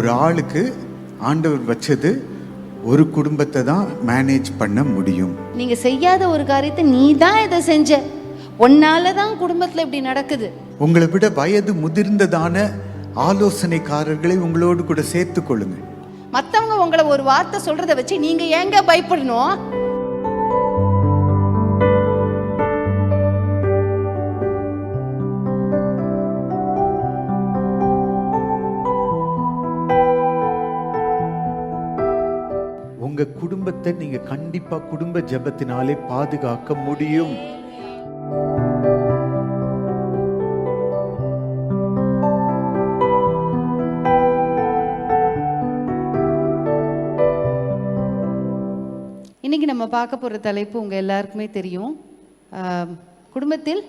ஒரு ஆளுக்கு ஆண்டவர் வச்சது ஒரு குடும்பத்தை தான் மேனேஜ் பண்ண முடியும். நீங்க செய்யாத ஒரு காரியத்தை நீ தான் இதை செஞ்ச, உன்னால தான் குடும்பத்துல இப்படி நடக்குது. உங்களை விட வயது முதிர்ந்ததான ஆலோசனைக்காரர்களை உங்களோடு கூட சேர்த்து கொள்ளுங்க. மத்தவங்க உங்களை ஒரு வார்த்தை சொல்றதை வச்சு நீங்க ஏங்க பயப்படணும்? உங்க குடும்பத்தை நீங்க கண்டிப்பா குடும்ப ஜெபத்தினாலே பாதுகாக்க முடியும். இன்னைக்கு நம்ம பார்க்க போற தலைப்பு உங்க எல்லாருக்குமே தெரியும். குடும்பத்தில்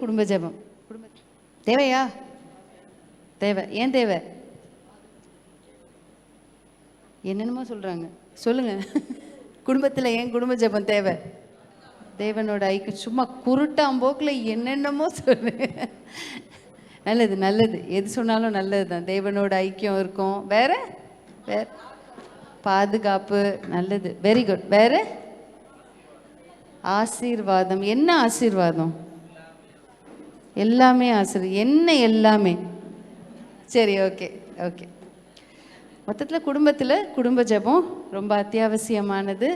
குடும்ப ஜெபம் தேவையா? தேவை. ஏன் தேவை? என்னென்னமோ சொல்றாங்க, சொல்லுங்க. குடும்பத்தில் ஏன் குடும்ப ஜெபம் தேவை? தேவனோட ஐக்கியம். சும்மா குருட்டாம்போக்கில் என்னென்னமோ சொல்லு. நல்லது நல்லது, எது சொன்னாலும் நல்லது தான். தேவனோட ஐக்கியம் இருக்கும். வேற வேற பாதுகாப்பு, நல்லது, வெரி குட். வேற ஆசீர்வாதம். என்ன ஆசீர்வாதம்? எல்லாமே ஆசீர்வாதம். என்ன எல்லாமே? சரி, ஓகே ஓகே. மொத்தத்தில் குடும்பத்தில் குடும்ப ஜெபம் ரொம்ப அத்தியாவசியமானது,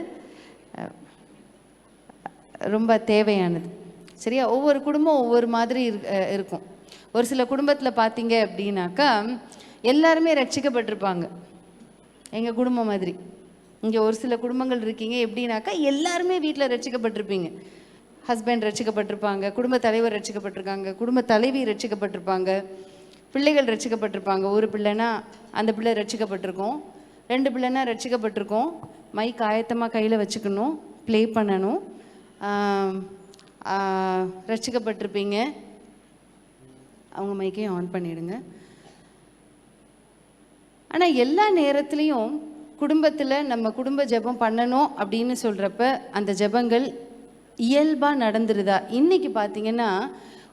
ரொம்ப தேவையானது. சரியா? ஒவ்வொரு குடும்பம் ஒவ்வொரு மாதிரி இருக்கும். ஒரு சில குடும்பத்தில் பார்த்தீங்க அப்படின்னாக்கா எல்லாருமே ரட்சிக்கப்பட்டிருப்பாங்க. எங்கள் குடும்பம் மாதிரி. இங்கே ஒரு சில குடும்பங்கள் இருக்கீங்க எப்படின்னாக்கா எல்லாருமே வீட்டில் ரட்சிக்கப்பட்டிருப்பீங்க. ஹஸ்பண்ட் ரட்சிக்கப்பட்டிருப்பாங்க, குடும்ப தலைவர் ரட்சிக்கப்பட்டிருக்காங்க, குடும்ப தலைவி ரட்சிக்கப்பட்டிருப்பாங்க, பிள்ளைகள் ரட்சிக்கப்பட்டிருப்பாங்க. ஒரு பிள்ளைனா அந்த பிள்ளை ரட்சிக்கப்பட்டிருக்கோம், 2 பிள்ளைனா ரட்சிக்கப்பட்டிருக்கோம். மைக் ஆயத்தமாக கையில் வச்சுக்கணும், ப்ளே பண்ணணும். ரட்சிக்கப்பட்டிருப்பீங்க. அவங்க மைக்கையும் ஆன் பண்ணிவிடுங்க. ஆனால் எல்லா நேரத்துலையும் குடும்பத்தில் நம்ம குடும்ப ஜெபம் பண்ணணும் அப்படின்னு சொல்கிறப்ப அந்த ஜெபங்கள் இயல்பாக நடந்துருதா? இன்றைக்கி பார்த்தீங்கன்னா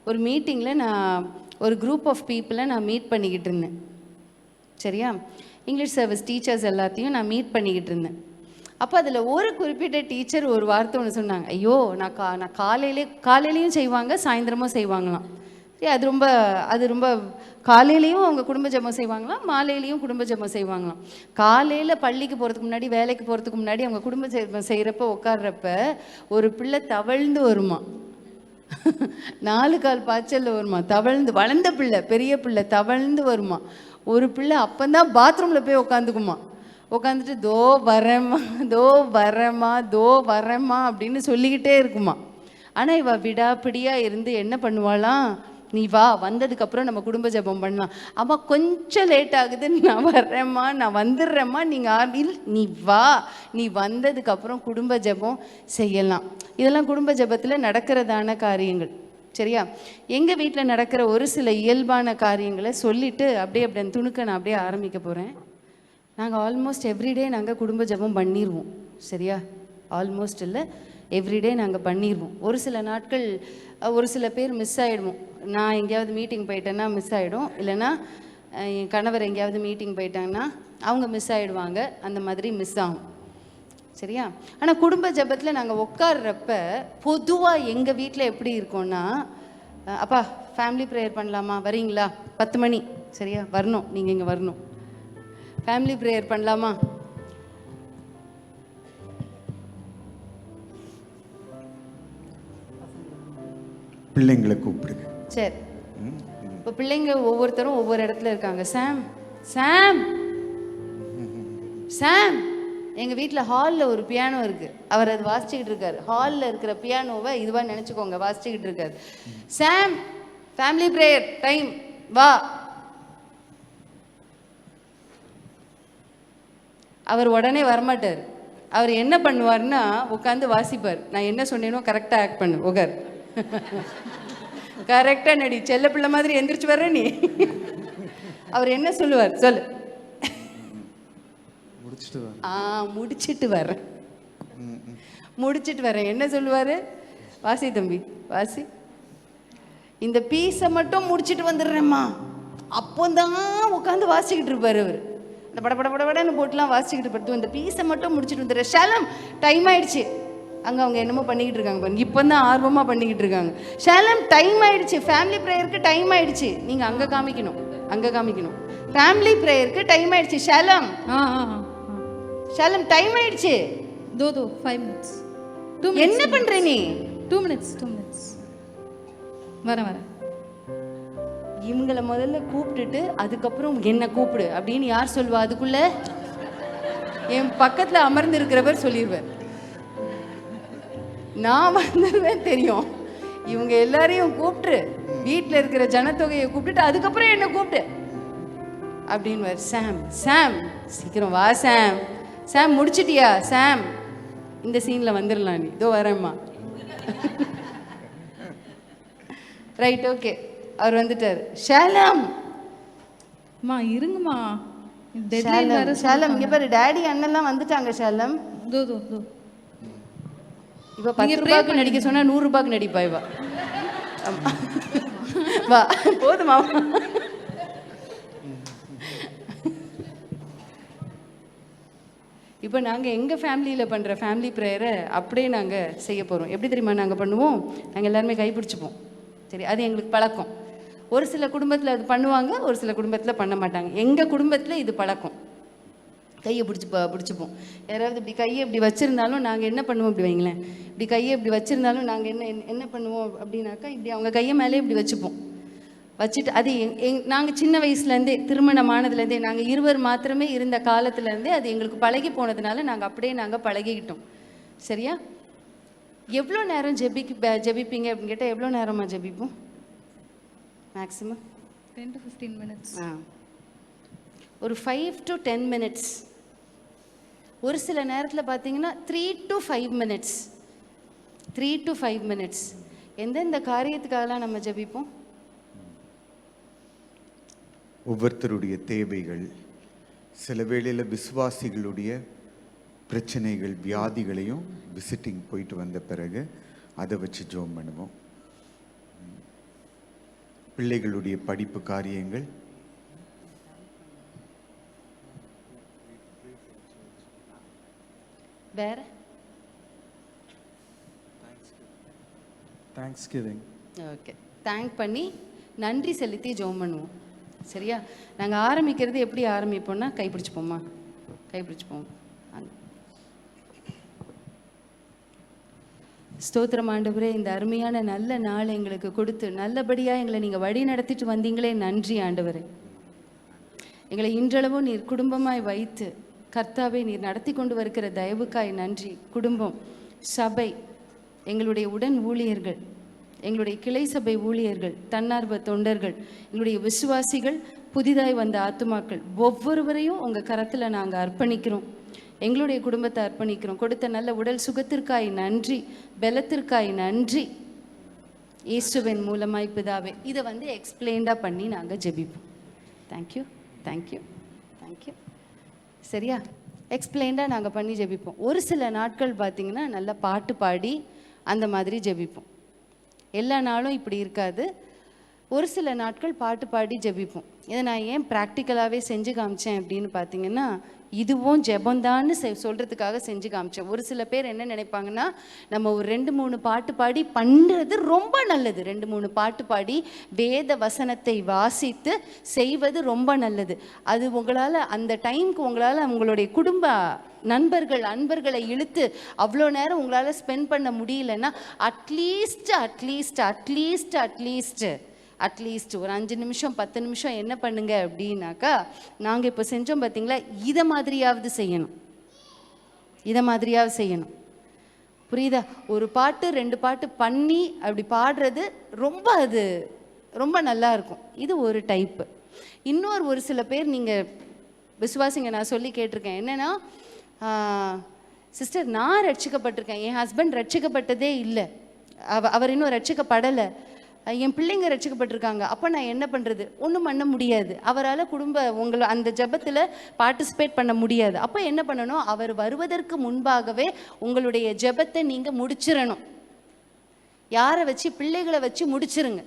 ஒரு மீட்டிங்கில் நான் ஒரு குரூப் ஆஃப் பீப்புளை நான் மீட் பண்ணிக்கிட்டு இருந்தேன். சரியா? இங்கிலீஷ் சர்வீஸ் டீச்சர்ஸ் எல்லாத்தையும் நான் மீட் பண்ணிக்கிட்டு இருந்தேன். அப்போ அதில் ஒரு குறிப்பிட்ட டீச்சர் ஒரு வார்த்தை ஒன்று சொன்னாங்க. ஐயோ, நான் காலையிலையும் செய்வாங்க, சாயந்தரமும் செய்வாங்களாம். அது ரொம்ப காலையிலையும் அவங்க குடும்ப ஜெபம் செய்வாங்களாம், மாலையிலையும் குடும்ப ஜெபம் செய்வாங்களாம். காலையில் பள்ளிக்கு போகிறதுக்கு முன்னாடி, வேலைக்கு போகிறதுக்கு முன்னாடி அவங்க குடும்ப ஜெபம் செய்கிறப்ப உட்கார்றப்ப ஒரு பிள்ளை தவழ்ந்து வருமா, 4 கால் பாய்ச்சலில் வருமா, தவழ்ந்து, வளர்ந்த பிள்ளை, பெரிய பிள்ளை தவழ்ந்து வருமா. ஒரு பிள்ளை அப்போந்தான் பாத்ரூமில் போய் உட்காந்துக்குமா. உட்காந்துட்டு தோ வரேம்மா, தோ வரேம்மா, தோ வரேம்மா அப்படின்னு சொல்லிக்கிட்டே இருக்குமா. ஆனால் இவ விடாப்பிடியாக இருந்து என்ன பண்ணுவாளாம், நீ வா, வந்ததுக்கப்புறம் நம்ம குடும்ப ஜெபம் பண்ணலாம். அம்மா கொஞ்சம் லேட் ஆகுது, நான் வர்றேம்மா, நான் வந்துடுறேம்மா, நீங்கள் நீ வா, நீ வந்ததுக்கப்புறம் குடும்ப ஜெபம் செய்யலாம். இதெல்லாம் குடும்ப ஜெபத்தில் நடக்கிறதான காரியங்கள். சரியா? எங்கள் வீட்டில் நடக்கிற ஒரு சில இயல்பான காரியங்களை சொல்லிவிட்டு அப்படியே அந்த துணுக்க நான் அப்படியே ஆரம்பிக்க போகிறேன். நாங்கள் ஆல்மோஸ்ட் எவ்ரிடே நாங்கள் குடும்ப ஜெபம் பண்ணிடுவோம். சரியா? ஆல்மோஸ்ட் இல்லை, எவ்ரிடே நாங்கள் பண்ணிடுவோம். ஒரு சில நாட்கள் ஒரு சில பேர் மிஸ் ஆகிடுவோம். நான் எங்கேயாவது மீட்டிங் போயிட்டேன்னா மிஸ் ஆகிடும், இல்லைன்னா என் கணவர் எங்கேயாவது மீட்டிங் போயிட்டாங்கன்னா அவங்க மிஸ் ஆகிடுவாங்க. அந்த மாதிரி மிஸ் ஆகும். சரியா? ஆனால் குடும்ப ஜெபத்தில் நாங்கள் உட்கார்றப்ப பொதுவாக எங்கள் வீட்டில் எப்படி இருக்கோன்னா, அப்பா ஃபேமிலி ப்ரேயர் பண்ணலாமா, வரீங்களா? 10 மணி. சரியா? வரணும், நீங்கள் இங்கே வரணும். ஃபேமிலி ப்ரேயர் பண்ணலாமா? பிள்ளைங்களை கூப்பிடுங்க. சரி. இப்போ பிள்ளைங்க ஒவ்வொருத்தரும் ஒவ்வொரு இடத்துல இருக்காங்க. சாம் சாம் சாம் எங்கள் வீட்டில் ஹாலில் ஒரு பியானோ இருக்குது, அவர் அது வாசிச்சுக்கிட்டு இருக்காரு. ஹாலில் இருக்கிற பியானோவை இதுவாக நினச்சிக்கோங்க, வாசிச்சுக்கிட்டு இருக்காரு. சாம், ஃபேமிலி ப்ரேயர் டைம், வா. அவர் உடனே வரமாட்டார். அவர் என்ன பண்ணுவார்னா உட்காந்து வாசிப்பார். நான் என்ன சொன்னேனோ கரெக்டாக ஆக்ட் பண்ணு, உகர் கரெக்டாக நடி, செல்ல பிள்ளை மாதிரி எந்திரிச்சு வர்ற நீ. அவர் என்ன சொல்லுவார் சொல்லு? முடிச்சிட்டு வரேன். என்ன சொல்லுவாரு? வாசி தம்பி, வாசி. இந்த பீஸை மட்டும் முடிச்சிட்டு வந்துடுறேம்மா. அப்போதான் உட்காந்து வாசிக்கிட்டு இருப்பார் அவர். இந்த படன்னு போட்டுலாம் வாசிக்கிட்டு இருப்பார். இந்த பீஸை மட்டும் முடிச்சுட்டு வந்துடுற. ஷலம் டைம் ஆயிடுச்சு. அங்கே அவங்க என்னமோ பண்ணிக்கிட்டு இருக்காங்க பாருங்க, இப்போ தான் ஆர்வமாக பண்ணிக்கிட்டு இருக்காங்க. ஷலம் டைம் ஆயிடுச்சு, ஃபேமிலி ப்ரேயருக்கு டைம் ஆயிடுச்சு. நீங்கள் அங்கே காமிக்கணும், அங்கே காமிக்கணும். ஃபேமிலி ப்ரேயருக்கு டைம் ஆயிடுச்சு. ஷலம் ஷலம் டைம் ஆயிடுச்சு. दो 5 minutes. என்ன பண்ற நீ? 2 minutes. வரேன். இவங்களை முதல்ல கூப்பிட்டுட்டு அதுக்கப்புறம் என்ன கூப்பிடு அப்படின்னு யார் சொல்லுவா? அதுக்குள்ள என் பக்கத்தில் அமர்ந்து இருக்கிறவர் சொல்லிடுவார். நான் வந்துடுவேன் தெரியும். இவங்க எல்லாரையும் கூப்பிட்டு வீட்டில் இருக்கிற ஜனத்தொகையை கூப்பிட்டுட்டு அதுக்கப்புறம் என்ன கூப்பிட்டு அப்படின்னு. சாம் சீக்கிரம் வா சாம் முடிச்சிட்டியா சாம்? இந்த சீனில் வந்துடலாம் நீ. இதோ வரேம்மா. Right, okay. அவர் வந்துட்டார். ஷாலம் அம்மா இருங்கம்மா, ஷாலம் இங்கே பாரு, டேடி அண்ணெல்லாம் வந்துட்டாங்க. ஷாலம் दो இப்போ 10 ரூபாய்க்கு நடிக்க சொன்னா 100 ரூபாய்க்கு நடிப்பா இவா. வா போதுமா? இப்போ நாங்கள் எங்கள் ஃபேமிலியில் பண்ணுற ஃபேமிலி ப்ரேயரை அப்படியே நாங்கள் செய்ய போகிறோம். எப்படி தெரியுமா நாங்கள் பண்ணுவோம்? நாங்கள் எல்லாருமே கைப்பிடிச்சிப்போம். சரி, அது எங்களுக்கு பழக்கம். ஒரு சில குடும்பத்தில் அது பண்ணுவாங்க, ஒரு சில குடும்பத்தில் பண்ண மாட்டாங்க. எங்கள் குடும்பத்தில் இது பழக்கம். கையை பிடிச்சிப்போம். யாராவது இப்படி கையை இப்படி வச்சுருந்தாலும் நாங்கள் என்ன பண்ணுவோம்? இப்படி வைங்களேன், இப்படி கையை இப்படி வச்சுருந்தாலும் நாங்கள் என்ன பண்ணுவோம் அப்படின்னாக்கா, இப்படி அவங்க கையை மேலே இப்படி வச்சுப்போம். வச்சுட்டு அது நாங்கள் சின்ன வயசுலேருந்தே, திருமணமானதுலேருந்தே, நாங்கள் இருவர் மாத்திரமே இருந்த காலத்துலேருந்தே அது எங்களுக்கு பழகி போனதுனால நாங்கள் அப்படியே பழகிக்கிட்டோம். சரியா? எவ்வளோ நேரம் ஜெபிப்பீங்க அப்படின்னு கேட்டால் எவ்வளோ நேரமாக ஜெபிப்போம்? Maximum 10 to 15 minutes. ஒரு 5 to 10 minutes. ஒரு சில நேரத்தில் பார்த்தீங்கன்னா 3 to 5 minutes. 3 to 5 minutes. எந்தெந்த காரியத்துக்காகலாம் நம்ம ஜெபிப்போம்? ஒவ்வொருத்தருடைய தேவைகள், சில வேளையில் விசுவாசிகளுடைய பிரச்சனைகள், வியாதிகளையும் விசிட்டிங் போயிட்டு வந்த பிறகு அதை வச்சு ஜெபம் பண்ணுவோம். பிள்ளைகளுடைய படிப்பு காரியங்கள், வேற தேங்க்ஸ்கிவிங். ஓகே, தேங்க் பண்ணி நன்றி செலுத்தி ஜெபம் பண்ணுவோம். சரியா? நாங்கள் ஆரம்பிக்கிறது எப்படி ஆரம்பிப்போம்னா, கைப்பிடிச்சிப்போம்மா, கைப்பிடிச்சிப்போம். ஸ்தோத்திரம் ஆண்டவரே, இந்த அருமையான நல்ல நாள் எங்களுக்கு கொடுத்து நல்லபடியாக எங்களை நீங்கள் வழி நடத்திட்டு வந்தீங்களே, நன்றி ஆண்டவரே. எங்களை இன்றளவும் நீர் குடும்பமாய் வைத்து கர்த்தாவே நீர் நடத்தி கொண்டு வருகிற தயவுக்காய் நன்றி. குடும்பம், சபை, எங்களுடைய உடன் ஊழியர்கள், எங்களுடைய கிளை சபை ஊழியர்கள், தன்னார்வ தொண்டர்கள், எங்களுடைய விசுவாசிகள், புதிதாய் வந்த ஆத்துமாக்கள் ஒவ்வொருவரையும் உங்கள் கரத்தில் நாங்கள் அர்ப்பணிக்கிறோம். எங்களுடைய குடும்பத்தை அர்ப்பணிக்கிறோம். கொடுத்த நல்ல உடல் சுகத்திற்காய் நன்றி, பலத்திற்காய் நன்றி. இயேசுவின் மூலமாய் பிதாவே. இதை எக்ஸ்பிளைண்டாக பண்ணி நாங்கள் ஜெபிப்போம். தேங்க்யூ. சரியா? எக்ஸ்பிளைண்டாக நாங்கள் பண்ணி ஜெபிப்போம். ஒரு சில நாட்கள் பார்த்திங்கன்னா நல்லா பாட்டு பாடி அந்த மாதிரி ஜெபிப்போம். எல்லா நாளும் இப்படி இருக்காது. ஒரு சில நாட்கள் பாட்டு பாடி ஜெபிப்போம். இதை நான் ஏன் ப்ராக்டிக்கலாகவே செஞ்சு காமிச்சேன் அப்படின்னு பார்த்தீங்கன்னா, இதுவும் ஜெபந்தான்னு சொல்கிறதுக்காக செஞ்சு காமிச்சேன். ஒரு சில பேர் என்ன நினைப்பாங்கன்னா, நம்ம ஒரு 2-3 பாட்டு பாடி பண்ணுறது ரொம்ப நல்லது. 2-3 பாட்டு பாடி வேத வசனத்தை வாசித்து செய்வது ரொம்ப நல்லது. அது உங்களால் அந்த டைமுக்கு உங்களால் உங்களுடைய குடும்ப அன்பர்களை இழுத்து அவ்வளோ நேரம் உங்களால் ஸ்பெண்ட் பண்ண முடியலன்னா, அட்லீஸ்ட் ஒரு 5 நிமிஷம் 10 நிமிஷம் என்ன பண்ணுங்க அப்படின்னாக்கா, நாங்கள் இப்போ செஞ்சோம் பார்த்தீங்களா, இதை மாதிரியாவது செய்யணும். புரியுதா? ஒரு பாட்டு 2 பாட்டு பண்ணி அப்படி பாடுறது அது ரொம்ப நல்லா இருக்கும். இது ஒரு டைப்பு. ஒரு சில பேர் நீங்கள் விசுவாசிங்க, நான் சொல்லி கேட்டிருக்கேன். என்னென்னா, சிஸ்டர் நான் ரட்சிக்கப்பட்டிருக்கேன், என் ஹஸ்பண்ட் ரட்சிக்கப்பட்டதே இல்லை, அவர் இன்னும் ரட்சிக்கப்படலை, என் பிள்ளைங்க ரட்சிக்கப்பட்டிருக்காங்க, அப்போ நான் என்ன பண்ணுறது? ஒன்றும் பண்ண முடியாது. அவரால் உங்களை அந்த ஜெபத்தில் பார்ட்டிசிபேட் பண்ண முடியாது. அப்போ என்ன பண்ணணும்? அவர் வருவதற்கு முன்பாகவே உங்களுடைய ஜெபத்தை நீங்கள் முடிச்சிடணும். யாரை வச்சு? பிள்ளைகளை வச்சு முடிச்சிருங்க.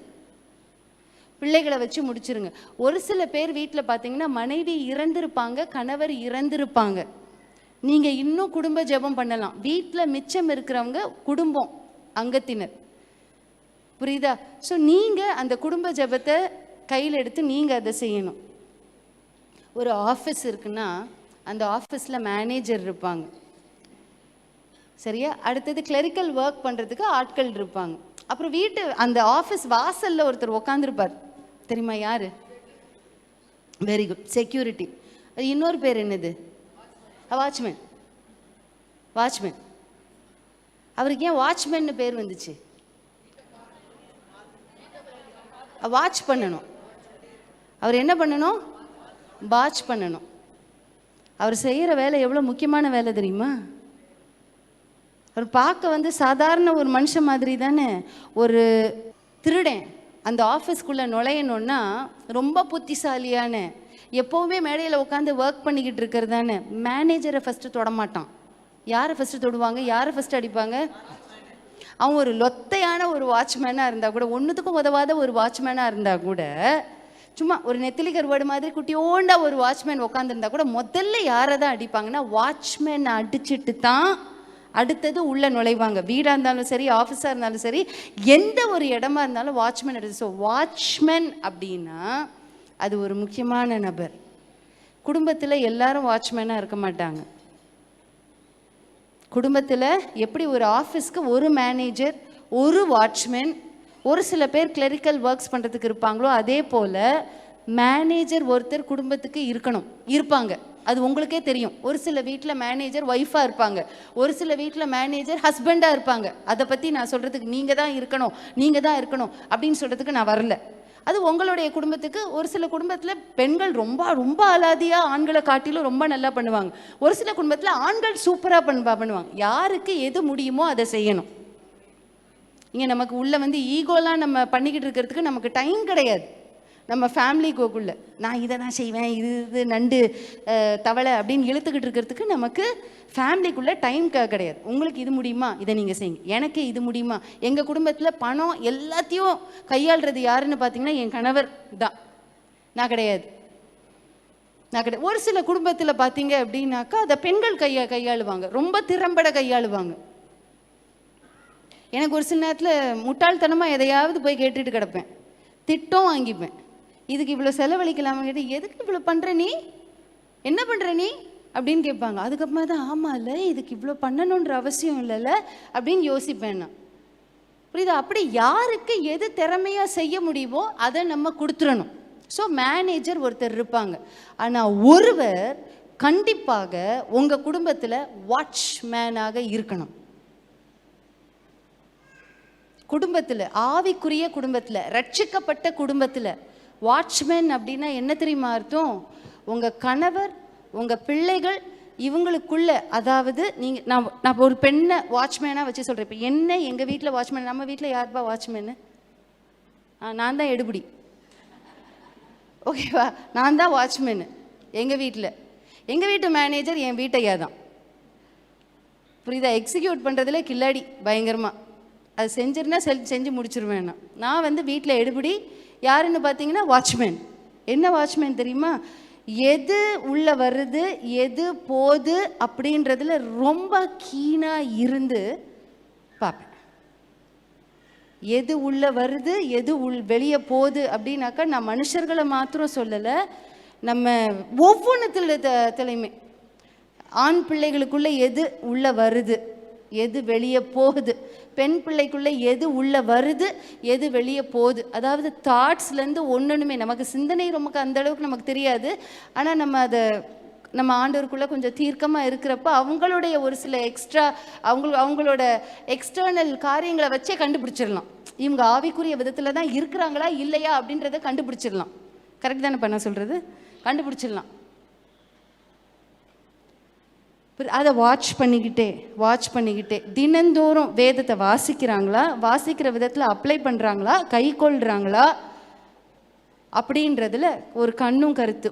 பிள்ளைகளை வச்சு முடிச்சிருங்க. ஒரு சில பேர் வீட்டில் பார்த்தீங்கன்னா மனைவி இறந்திருப்பாங்க, கணவர் இறந்திருப்பாங்க. நீங்கள் இன்னும் குடும்ப ஜெபம் பண்ணலாம். வீட்டில் மிச்சம் இருக்கிறவங்க குடும்பம் அங்கத்தினர், புரியுதா? ஸோ நீங்கள் அந்த குடும்ப ஜெபத்தை கையில் எடுத்து நீங்கள் அதை செய்யணும். ஒரு ஆஃபீஸ் இருக்குன்னா அந்த ஆஃபீஸில் மேனேஜர் இருப்பாங்க, சரியா? அடுத்தது கிளரிக்கல் ஒர்க் பண்ணுறதுக்கு ஆட்கள் இருப்பாங்க. அப்புறம் அந்த ஆஃபீஸ் வாசலில் ஒருத்தர் உட்காந்துருப்பார், தெரியுமா யார்? Very good, security. இன்னொரு பேர் என்னது? வாட்ச்மேன். வாட்ச்மேன். அவருக்கு ஏன் வாட்ச்மேன்னு பேர் வந்துச்சு? வாட்ச் பண்ணணும். அவர் என்ன பண்ணணும்? வாட்ச் பண்ணணும். அவர் செய்கிற வேலை எவ்வளோ முக்கியமான வேலை தெரியுமா? அவர் பார்க்க சாதாரண ஒரு மனுஷன் மாதிரி தானே. ஒரு திருடன் அந்த ஆஃபீஸ்க்குள்ளே நுழையணுன்னா ரொம்ப புத்திசாலியான, எப்போவுமே மேடையில் உட்காந்து ஒர்க் பண்ணிக்கிட்டு இருக்கிறது தானே. மேனேஜரை ஃபஸ்ட்டு தொடமாட்டான். யாரை ஃபஸ்ட்டு தொடுவாங்க? யாரை ஃபஸ்ட்டு அடிப்பாங்க? அவன் ஒரு லொத்தையான ஒரு வாட்ச்மேனாக இருந்தால் கூட, ஒன்றுத்துக்கும் உதவாத ஒரு வாட்ச்மேனாக இருந்தால் கூட, சும்மா ஒரு நெத்திலி கருவாடு மாதிரி குட்டியோண்டா ஒரு வாட்ச்மேன் உட்காந்துருந்தா கூட முதல்ல யாரை தான் அடிப்பாங்கன்னா வாட்ச்மேன் அடிச்சுட்டு தான் அடுத்தது உள்ளே நுழைவாங்க. வீடாக இருந்தாலும் சரி, ஆஃபீஸாக இருந்தாலும் சரி, எந்த ஒரு இடமா இருந்தாலும் வாட்ச்மேன் அடிச்சு. ஸோ வாட்ச்மேன் அப்படின்னா அது ஒரு முக்கியமான நபர். குடும்பத்தில் எல்லாரும் வாட்ச்மேனாக இருக்க மாட்டாங்க. குடும்பத்தில் எப்படி ஒரு ஆஃபீஸ்க்கு ஒரு மேனேஜர், ஒரு வாட்ச்மேன், ஒரு சில பேர் கிளரிக்கல் ஒர்க்ஸ் பண்ணுறதுக்கு இருப்பாங்களோ, அதே போல் மேனேஜர் ஒருத்தர் குடும்பத்துக்கு இருப்பாங்க. அது உங்களுக்கே தெரியும். ஒரு சில வீட்டில் மேனேஜர் ஒய்ஃபாக இருப்பாங்க, ஒரு சில வீட்டில் மேனேஜர் ஹஸ்பண்டாக இருப்பாங்க. அதை பற்றி நான் சொல்கிறதுக்கு நீங்கள் தான் இருக்கணும் அப்படின்னு சொல்கிறதுக்கு நான் வரல. அது உங்களுடைய குடும்பத்துக்கு. ஒரு சில குடும்பத்தில் பெண்கள் ரொம்ப ரொம்ப அலாதியாக ஆண்களை காட்டிலும் ரொம்ப நல்லா பண்ணுவாங்க. ஒரு சில குடும்பத்தில் ஆண்கள் சூப்பராக பண்ணுவாங்க. யாருக்கு எது முடியுமோ அதை செய்யணும். இங்கே நமக்கு உள்ள ஈகோலாம் நம்ம பண்ணிக்கிட்டு இருக்கிறதுக்கு நமக்கு டைம் கிடையாது. நம்ம ஃபேமிலிக்குள்ளே நான் இதை தான் செய்வேன், இது நண்டு தவளை அப்படின்னு இழுத்துக்கிட்டு இருக்கிறதுக்கு நமக்கு ஃபேமிலிக்குள்ளே டைம் கிடையாது. உங்களுக்கு இது முடியுமா, இதை நீங்கள் செய்யுங்க. எனக்கு இது முடியுமா? எங்கள் குடும்பத்தில் பணம் எல்லாத்தையும் கையாளுறது யாருன்னு பார்த்தீங்கன்னா என் கணவர் தான், நான் கிடையாது. ஒரு சில குடும்பத்தில் பார்த்தீங்க அப்படின்னாக்கா அதை பெண்கள் கையாளுவாங்க, ரொம்ப திறம்பட கையாளுவாங்க. எனக்கு ஒரு சில நேரத்தில் முட்டாள்தனமாக எதையாவது போய் கேட்டுட்டு கிடப்பேன், திட்டம் வாங்கிப்பேன். இதுக்கு இவ்வளோ செலவழிக்கலாமா கேட்டு, எதுக்கு இவ்வளோ பண்ணுற நீ, என்ன பண்ணுற நீ அப்படின்னு கேட்பாங்க. அதுக்கப்புறமா தான் ஆமாம்ல, இதுக்கு இவ்வளோ பண்ணணுன்ற அவசியம் இல்லைல்ல அப்படின்னு யோசிப்பேன் நான். புரியுதா? அப்படி யாருக்கு எது திறமையாக செய்ய முடியுமோ அதை நம்ம கொடுத்துடணும். ஸோ மேனேஜர் ஒருத்தர் இருப்பாங்க. ஆனால் ஒருவர் கண்டிப்பாக உங்கள் குடும்பத்தில் வாட்ச்மேனாக இருக்கணும். குடும்பத்தில், ஆவிக்குரிய குடும்பத்தில், ரட்சிக்கப்பட்ட குடும்பத்தில் வாட்ச்மேன் அப்படின்னா என்ன தெரியுமா அர்த்தம்? உங்கள் கணவர், உங்கள் பிள்ளைகள், இவங்களுக்குள்ள, அதாவது நீங்கள், நான் ஒரு பெண்ணை வாட்ச்மேனாக வச்சு சொல்கிறேன். இப்போ என்ன எங்கள் வீட்டில் வாட்ச்மேன், நம்ம வீட்டில் யாருப்பா வாட்ச்மேனு? நான் தான் எடுபடி, ஓகேவா? நான் தான் வாட்ச்மேனு எங்கள் வீட்டில். எங்கள் வீட்டு மேனேஜர் என் வீட்டையா தான், புரியுதா? எக்ஸிக்யூட் பண்ணுறதுல கில்லாடி பயங்கரமாக. அது செஞ்சிருந்தா செஞ்சு முடிச்சிருவேன். நான் வீட்டில் எடுபடி. யாருன்னு பார்த்தீங்கன்னா வாட்ச்மேன். என்ன வாட்ச்மேன் தெரியுமா? எது உள்ளே வருது, எது போகுது அப்படின்றதுல ரொம்ப கீனாக இருந்து பார்ப்பேன். எது உள்ளே வருது, எது வெளியே போகுது அப்படின்னாக்கா நான் மனுஷர்களை மாத்திரம் சொல்லலை, நம்ம ஒவ்வொன்றுத்துலையுமே ஆண் பிள்ளைகளுக்குள்ளே எது உள்ளே வருது, எது வெளியே போகுது, பெண் பிள்ளைக்குள்ளே எது உள்ளே வருது, எது வெளியே போகுது. அதாவது தாட்ஸ்லேருந்து ஒன்றுமே நமக்கு சிந்தனை ரொம்ப அந்த அளவுக்கு நமக்கு தெரியாது. ஆனால் நம்ம ஆண்டவருக்குள்ளே கொஞ்சம் தீர்க்கமாக இருக்கிறப்ப அவங்களுடைய ஒரு சில அவங்களோட எக்ஸ்டர்னல் காரியங்களை வச்சே கண்டுபிடிச்சிடலாம். இவங்க ஆவிக்குரிய விதத்தில் தான் இருக்கிறாங்களா இல்லையா அப்படின்றத கண்டுபிடிச்சிடலாம். கரெக்ட் தானே பண்ண சொல்கிறது? கண்டுபிடிச்சிடலாம். அதை வாட்ச் பண்ணிக்கிட்டே தினந்தோறும் வேதத்தை வாசிக்கிறாங்களா, வாசிக்கிற விதத்தில் அப்ளை பண்ணுறாங்களா, கை கொள்கிறாங்களா அப்படின்றதுல ஒரு கண்ணும் கருத்து.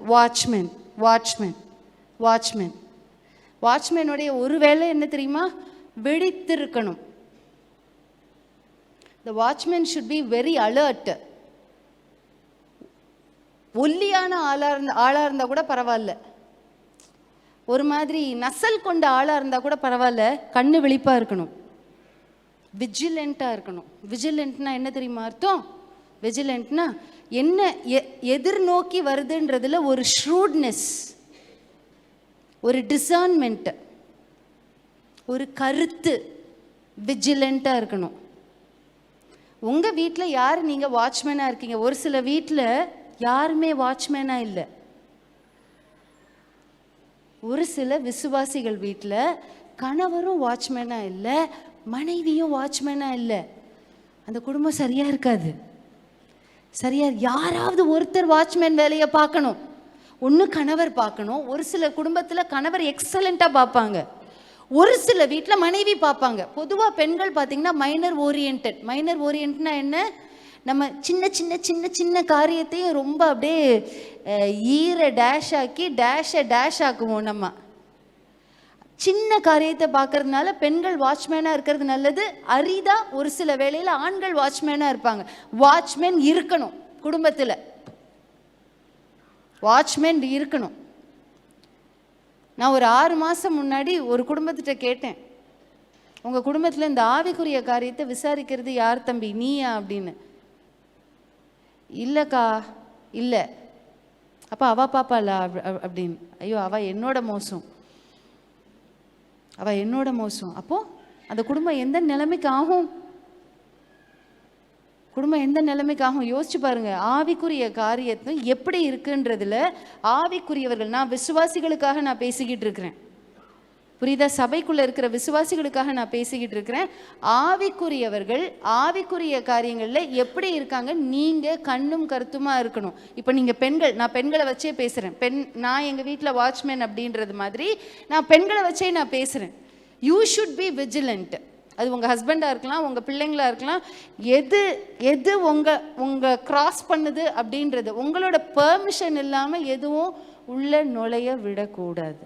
வாட்ச்மேனுடைய ஒரு வேலை என்ன தெரியுமா? விழித்திருக்கணும். The watchman should be very alert. ஒல்லியான ஆளாக இருந்தால் கூட பரவாயில்ல, ஒரு மாதிரி நசல் கொண்ட ஆளாக இருந்தால் கூட பரவாயில்ல, கண்ணு விழிப்பாக இருக்கணும், விஜிலண்ட்டாக இருக்கணும். விஜிலண்ட்னா என்ன தெரியுமா அர்த்தம்? விஜிலண்ட்னா என்ன எதிர்நோக்கி வருதுன்றதுல ஒரு ஷ்ரூட்னஸ், ஒரு டிசர்ன்மெண்ட், ஒரு கருத்து, விஜிலண்ட்டாக இருக்கணும். உங்கள் வீட்டில் யார் நீங்கள் வாட்ச்மேனாக இருக்கீங்க? ஒரு சில வீட்டில் யாருமே வாட்ச்மேனாக இல்லை. ஒரு சில விசுவாசிகள் வீட்டில் கணவரும் வாட்ச்மேனாக இல்லை, மனைவியும் வாட்ச்மேனாக இல்லை. அந்த குடும்பம் சரியாக இருக்காது. யாராவது ஒருத்தர் வாட்ச்மேன் வேலையை பார்க்கணும். ஒன்று கணவர் பார்க்கணும். ஒரு சில குடும்பத்தில் கணவர் எக்ஸலண்ட்டாக பார்ப்பாங்க, ஒரு சில வீட்டில் மனைவி பார்ப்பாங்க. பொதுவாக பெண்கள் பார்த்திங்கன்னா மைனர் ஓரியன்ட்னா என்ன? நம்ம சின்ன சின்ன சின்ன சின்ன காரியத்தையும் ரொம்ப அப்படியே டேஷ் ஆக்கி டேஷ் ஆக்குவோம். நம்ம சின்ன காரியத்தை பார்க்கறதுனால பெண்கள் வாட்ச்மேனாக இருக்கிறது நல்லது. அரிதா ஒரு சில வேளையில் ஆண்கள் வாட்ச்மேனாக இருப்பாங்க. வாட்ச்மேன் இருக்கணும், குடும்பத்தில் வாட்ச்மேன் இருக்கணும். நான் ஒரு 6 மாதம் முன்னாடி ஒரு குடும்பத்திட்ட கேட்டேன், உங்கள் குடும்பத்தில் இந்த ஆவிக்குரிய காரியத்தை விசாரிக்கிறது யார் தம்பி, நீயா அப்படின்னு. இல்லைக்கா, இல்லை. அப்போ அவள் பாப்பாளா அப்படின்னு. ஐயோ, அவள் என்னோட மோசம். அப்போது அந்த குடும்பம் எந்த நிலைமைக்கு ஆகும்? யோசிச்சு பாருங்க. ஆவிக்குரிய காரியத்தை எப்படி இருக்குன்றதுல ஆவிக்குரியவர்கள், நான் விசுவாசிகளுக்காக நான் பேசிக்கிட்டு இருக்கிறேன், புரியுதா? சபைக்குள்ளே இருக்கிற விசுவாசிகளுக்காக நான் பேசிக்கிட்டு இருக்கிறேன். ஆவிக்குரியவர்கள் ஆவிக்குரிய காரியங்களில் எப்படி இருக்காங்க? நீங்கள் கண்ணும் கருத்துமாக இருக்கணும். இப்போ நீங்கள் பெண்கள், நான் பெண்களை வச்சே பேசுகிறேன். நான் எங்கள் வீட்டில் வாட்ச்மேன் அப்படின்றது மாதிரி நான் பெண்களை வச்சே நான் பேசுகிறேன். You should be vigilant. அது உங்கள் ஹஸ்பண்டாக இருக்கலாம், உங்கள் பிள்ளைங்களாக இருக்கலாம். எது உங்கள் கிராஸ் பண்ணுது அப்படின்றது உங்களோட பெர்மிஷன் இல்லாமல் எதுவும் உள்ள நுழைய விடக்கூடாது.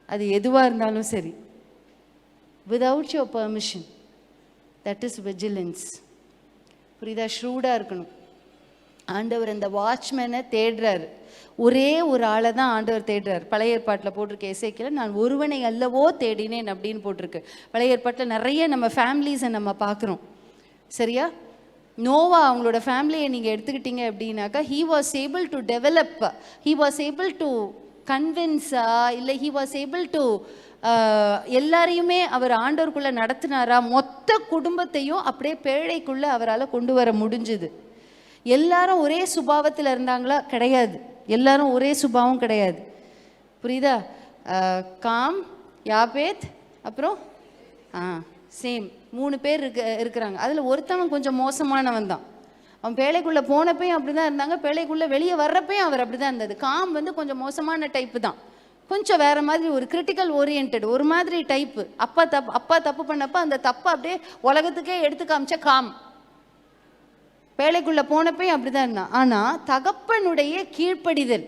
அது எதுவாக இருந்தாலும் சரி, without your permission. That is vigilance. புரியுதா? ஷ்ரூடாக இருக்கணும். ஆண்டவர் அந்த வாட்ச்மேனை தேடுறாரு. ஒரே ஒரு ஆளை தான் ஆண்டவர் தேடுறார். பழைய ஏற்பாட்டில் போட்டிருக்க எசேக்கியேல், நான் ஒருவனை அல்லவோ தேடினேன் அப்படின்னு போட்டிருக்கு. பழைய ஏற்பாட்டில் நிறைய நம்ம ஃபேமிலிஸை நம்ம பார்க்குறோம். சரியா? நோவா அவங்களோட ஃபேமிலியை நீங்கள் எடுத்துக்கிட்டீங்க அப்படின்னாக்கா, he was able to develop, he was able to கன்வின்ஸா, இல்லை ஹி வாஸ் ஏபிள் டு எல்லாரையுமே அவர் ஆண்டவருக்குள்ளே நடத்தினாரா? மொத்த குடும்பத்தையும் அப்படியே பேழைக்குள்ளே அவரால் கொண்டு வர முடிஞ்சுது. எல்லாரும் ஒரே சுபாவத்தில் இருந்தாங்களா? கிடையாது. எல்லாரும் ஒரே சுபாவம் கிடையாது. புரியுதா? காம், யாபேத், அப்புறம் சேம் 3 பேர் இருக்கிறாங்க. அதில் ஒருத்தவன் கொஞ்சம் மோசமானவன் தான். அவன் பேழைக்குள்ளே போனப்பையும் அப்படி தான் இருந்தாங்க, பேழைக்குள்ளே வெளியே வர்றப்பையும் அவர் அப்படி தான் இருந்தது. காம் வந்து கொஞ்சம் மோசமான டைப்பு தான், கொஞ்சம் வேறு மாதிரி, ஒரு கிரிட்டிக்கல் ஓரியன்ட் ஒரு மாதிரி டைப்பு. அப்பா தப்பு பண்ணப்போ அந்த தப்பை அப்படியே உலகத்துக்கே எடுத்து காமிச்ச காம். பேழைக்குள்ளே போனப்பையும் அப்படி தான் இருந்தான். ஆனால் தகப்பனுடைய கீழ்ப்படிதல்,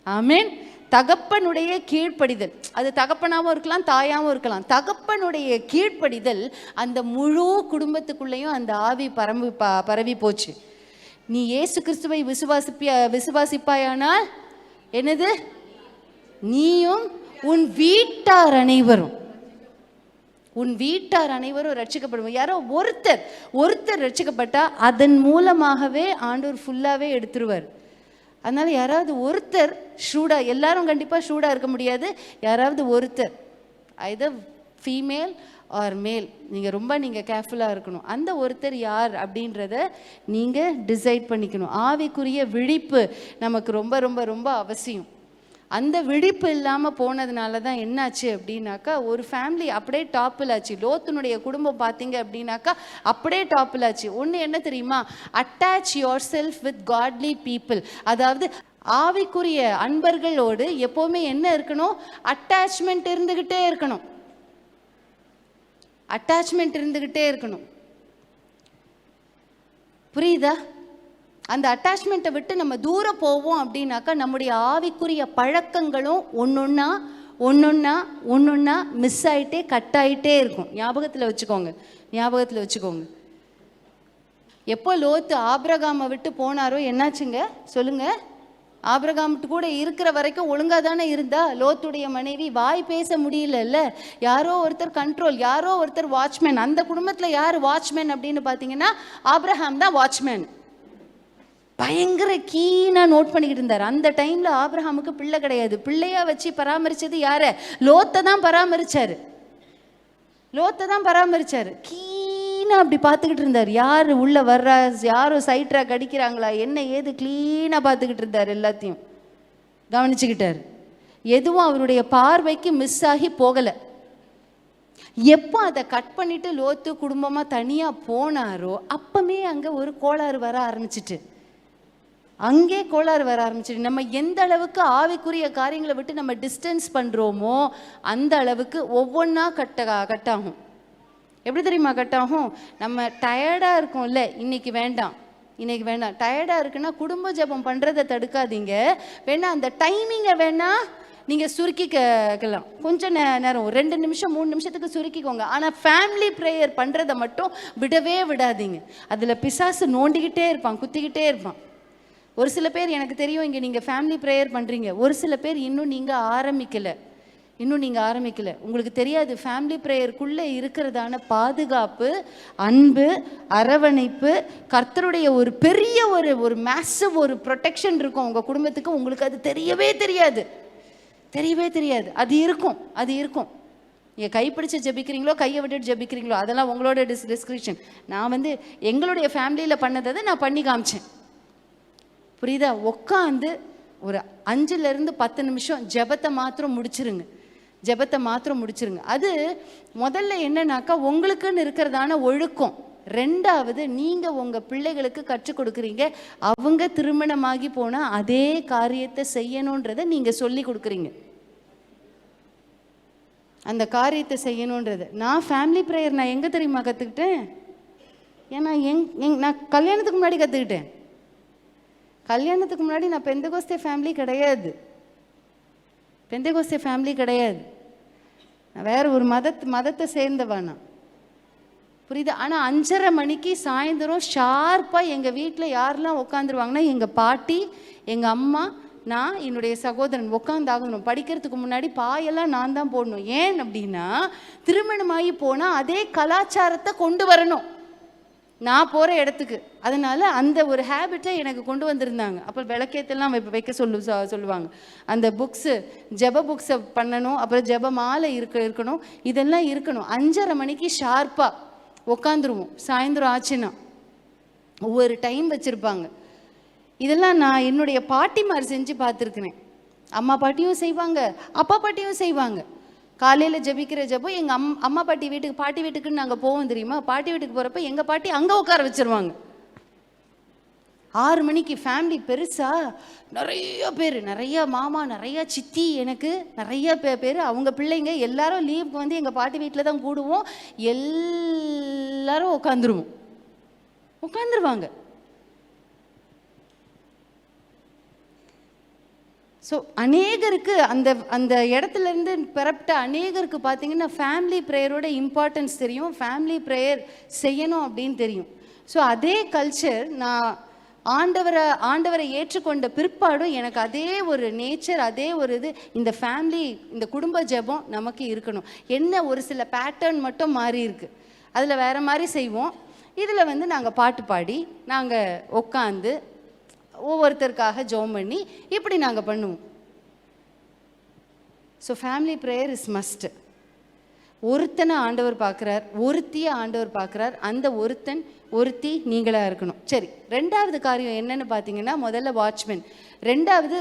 ஆமேன், தகப்பனுடைய கீழ்ப்படிதல், அது தகப்பனாகவும் இருக்கலாம், தாயாகவும் இருக்கலாம். தகப்பனுடைய கீழ்ப்படிதல் அந்த முழு குடும்பத்துக்குள்ளேயும் அந்த ஆவி பரவி போச்சு. நீ இயேசு கிறிஸ்துவை விசுவாசிப்பாயானால் என்னது? நீயும் உன் வீட்டார் அனைவரும் ரட்சிக்கப்படுவோம். யாரோ ஒருத்தர் ரட்சிக்கப்பட்டா அதன் மூலமாகவே ஆண்டவர் ஃபுல்லாகவே எடுத்துருவார். அதனால் யாராவது ஒருத்தர் ஷூடாக, எல்லாரும் கண்டிப்பாக ஷூடாக இருக்க முடியாது, யாராவது ஒருத்தர், ஐதர் ஃபீமேல் ஆர் மேல், நீங்கள் கேர்ஃபுல்லாக இருக்கணும். அந்த ஒருத்தர் யார் அப்படின்றத நீங்கள் டிசைட் பண்ணிக்கணும். ஆவிக்குரிய விழிப்பு நமக்கு ரொம்ப ரொம்ப ரொம்ப அவசியம். அந்த விழிப்பு இல்லாமல் போனதுனால தான் என்னாச்சு அப்படின்னாக்கா, ஒரு ஃபேமிலி அப்படியே டாப்பில் ஆச்சு. லோத்துனுடைய குடும்பம் பார்த்தீங்க அப்படின்னாக்கா அப்படியே டாப்பில் ஆச்சு. ஒன்று என்ன தெரியுமா? Attach your self with காட்லி people. அதாவது ஆவிக்குரிய அன்பர்களோடு எப்போவுமே என்ன இருக்கணும்? அட்டாச்மெண்ட் இருந்துக்கிட்டே இருக்கணும். புரியுதா? அந்த அட்டாச்மெண்ட்டை விட்டு நம்ம தூரம் போவோம் அப்படின்னாக்கா நம்முடைய ஆவிக்குரிய பழக்கங்களும் ஒன்னொன்னா மிஸ் ஆகிட்டே கட் ஆகிட்டே இருக்கும். ஞாபகத்தில் வச்சுக்கோங்க. எப்போ லோத்து ஆபிரகாமை விட்டு போனாரோ என்னாச்சுங்க சொல்லுங்க? ஆபிரகாம்ட்டு கூட இருக்கிற வரைக்கும் ஒழுங்காக தானே இருந்தா. லோத்துடைய மனைவி வாய் பேச முடியலல்ல, யாரோ ஒருத்தர் கண்ட்ரோல், யாரோ ஒருத்தர் வாட்ச்மேன். அந்த குடும்பத்தில் யார் வாட்ச்மேன் அப்படின்னு பார்த்தீங்கன்னா ஆபிரகாம் தான் வாட்ச்மேன். பயங்கர கீனாக நோட் பண்ணிக்கிட்டு இருந்தார். அந்த டைமில் ஆபிரகாமுக்கு பிள்ளை கிடையாது. பிள்ளையாக வச்சு பராமரித்தது யாரை? லோத்தை தான் பராமரித்தார். லோத்தை தான் பராமரித்தார். க்ளீனாக அப்படி பார்த்துக்கிட்டு இருந்தார். யார் உள்ளே வர்றா, யாரும் சைட்ராக் அடிக்கிறாங்களா, என்ன ஏது க்ளீனாக பார்த்துக்கிட்டு இருந்தார். எல்லாத்தையும் கவனிச்சுக்கிட்டார். எதுவும் அவருடைய பார்வைக்கு மிஸ் ஆகி போகலை. எப்போ அதை கட் பண்ணிவிட்டு லோத்து குடும்பமாக தனியாக போனாரோ அப்போமே அங்கே ஒரு கோளாறு வர ஆரம்பிச்சிட்டு, அங்கே கோளாறு வர ஆரம்பிச்சிட்டு. நம்ம எந்த அளவுக்கு ஆவிக்குரிய காரியங்களை விட்டு நம்ம டிஸ்டன்ஸ் பண்ணுறோமோ அந்த அளவுக்கு ஒவ்வொன்றா கட்டாகும். எப்படி தெரியுமா கட்டாகும்? நம்ம டயர்டாக இருக்கோம்ல, இன்னைக்கு வேண்டாம், இன்னைக்கு வேண்டாம். டயர்டாக இருக்குன்னா குடும்ப ஜெபம் பண்ணுறதை தடுக்காதீங்க. வேணா அந்த டைமிங்கை வேணா நீங்கள் சுருக்கிக்கலாம். கொஞ்சம் நேரம் 2 நிமிஷம் 3 நிமிஷத்துக்கு சுருக்கிக்கோங்க. ஆனால் ஃபேமிலி ப்ரேயர் பண்ணுறதை மட்டும் விடவே விடாதீங்க. அதில் பிசாசு நோண்டிக்கிட்டே இருப்பான், குத்திக்கிட்டே இருப்பான். ஒரு சில பேர் எனக்கு தெரியும், இங்கே நீங்கள் ஃபேமிலி ப்ரேயர் பண்ணுறீங்க. ஒரு சில பேர் இன்னும் நீங்கள் ஆரம்பிக்கலை. உங்களுக்கு தெரியாது ஃபேமிலி ப்ரேயருக்குள்ளே இருக்கிறதான பாதுகாப்பு, அன்பு, அரவணைப்பு, கர்த்தருடைய ஒரு பெரிய ஒரு மேசிவ் ஒரு ப்ரொடெக்ஷன் இருக்கும் உங்கள் குடும்பத்துக்கு. உங்களுக்கு அது தெரியவே தெரியாது. அது இருக்கும். நீங்கள் கைப்பிடிச்சு ஜெபிக்கிறீங்களோ, கையை விட்டுட்டு ஜெபிக்கிறீங்களோ, அதெல்லாம் உங்களோட டிஸ்கிரிப்ஷன். நான் எங்களுடைய ஃபேமிலியில் பண்ணதை நான் பண்ணி காமிச்சேன். புரியுதா? உட்காந்து ஒரு 5லேருந்து 10 நிமிஷம் ஜெபத்தை மாத்திரம் முடிச்சிருங்க. அது முதல்ல என்னன்னாக்கா உங்களுக்குன்னு இருக்கிறதான ஒழுக்கம். 2வது, நீங்கள் உங்கள் பிள்ளைகளுக்கு கற்றுக் கொடுக்குறீங்க. அவங்க திருமணமாகி போனால் அதே காரியத்தை செய்யணுன்றதை நீங்கள் சொல்லி கொடுக்குறீங்க. அந்த காரியத்தை செய்யணுன்றது. நான் ஃபேமிலி ப்ரேயர் நான் எங்கே தெரியுமா கற்றுக்கிட்டேன்? ஏன்னா நான் கல்யாணத்துக்கு முன்னாடி கற்றுக்கிட்டேன். கல்யாணத்துக்கு முன்னாடி நான் பெந்தகோஸ்தே ஃபேமிலி கிடையாது. நான் வேறு ஒரு மதத்தை சேர்ந்தவா நான். புரியுது? ஆனால் 5:30 மணிக்கு சாயந்தரம் ஷார்ப்பாக எங்கள் வீட்டில் யாரெல்லாம் உட்காந்துருவாங்கன்னா எங்கள் பாட்டி, எங்கள் அம்மா, நான், என்னுடைய சகோதரன் உட்காந்தாகணும். படிக்கிறதுக்கு முன்னாடி பாயெல்லாம் நான் தான் போடணும். ஏன் அப்படின்னா திருமணமாகி போனால் அதே கலாச்சாரத்தை கொண்டு வரணும் நான் போகிற இடத்துக்கு. அதனால் அந்த ஒரு ஹேபிட்டை எனக்கு கொண்டு வந்திருந்தாங்க. அப்போ விளக்கேற்றெல்லாம் வைக்க சொல்லுவாங்க. அந்த புக்ஸு, ஜெப புக்ஸை பண்ணணும், அப்புறம் ஜெப மாலை இருக்கணும், இதெல்லாம் இருக்கணும். 5:30 மணிக்கு ஷார்ப்பாக உட்காந்துருவோம். சாயந்தரம் ஆச்சுன்னா ஒவ்வொரு டைம் வச்சுருப்பாங்க. இதெல்லாம் நான் என்னுடைய பாட்டிமார் செஞ்சு பார்த்துருக்குறேன். அம்மா பாட்டியும் செய்வாங்க, அப்பா பாட்டியும் செய்வாங்க. காலையில் ஜெபிக்கிற ஜெபம் எங்கள் அம்மா பாட்டி வீட்டுக்குன்னு நாங்கள் போவோம் தெரியுமா? பாட்டி வீட்டுக்கு போகிறப்ப எங்கள் பாட்டி அங்கே உட்கார வச்சுருவாங்க. 6 மணிக்கு ஃபேமிலி பெருசாக நிறைய பேர், நிறையா மாமா, நிறையா சித்தி, எனக்கு நிறைய பேர், அவங்க பிள்ளைங்க எல்லாரும் லீவுக்கு எங்கள் பாட்டி வீட்டில் தான் கூடுவோம். எல்லாரும் உட்காந்துருவாங்க. ஸோ அநேகருக்கு அந்த இடத்துலேருந்து பெறப்பட்ட அநேகருக்கு பார்த்தீங்கன்னா ஃபேமிலி ப்ரேயரோட இம்பார்ட்டன்ஸ் தெரியும், ஃபேமிலி ப்ரேயர் செய்யணும் அப்படின்னு தெரியும். ஸோ அதே கல்ச்சர் நான் ஆண்டவரை ஏற்றுக்கொண்ட பிற்பாடும் எனக்கு அதே ஒரு நேச்சர், அதே ஒரு இது, இந்த குடும்ப ஜெபம் நமக்கு இருக்கணும். என்ன ஒரு சில பேட்டர்ன் மட்டும் மாறி இருக்கு, அதில் வேறு மாதிரி செய்வோம். இதில் நாங்கள் பாட்டு பாடி நாங்கள் உட்காந்து ஒவ்வொருத்தருக்காக ஜெபம் பண்ணி இப்படி நாங்கள் பண்ணுவோம். So family prayer is must. ஒருத்தனை ஆண்டவர் பார்க்குறார், ஒருத்தியை ஆண்டவர் பார்க்குறார். அந்த ஒருத்தி நீங்களாக இருக்கணும். சரி, 2வது காரியம் என்னன்னு பார்த்தீங்கன்னா, முதல்ல வாட்ச்மேன். 2வது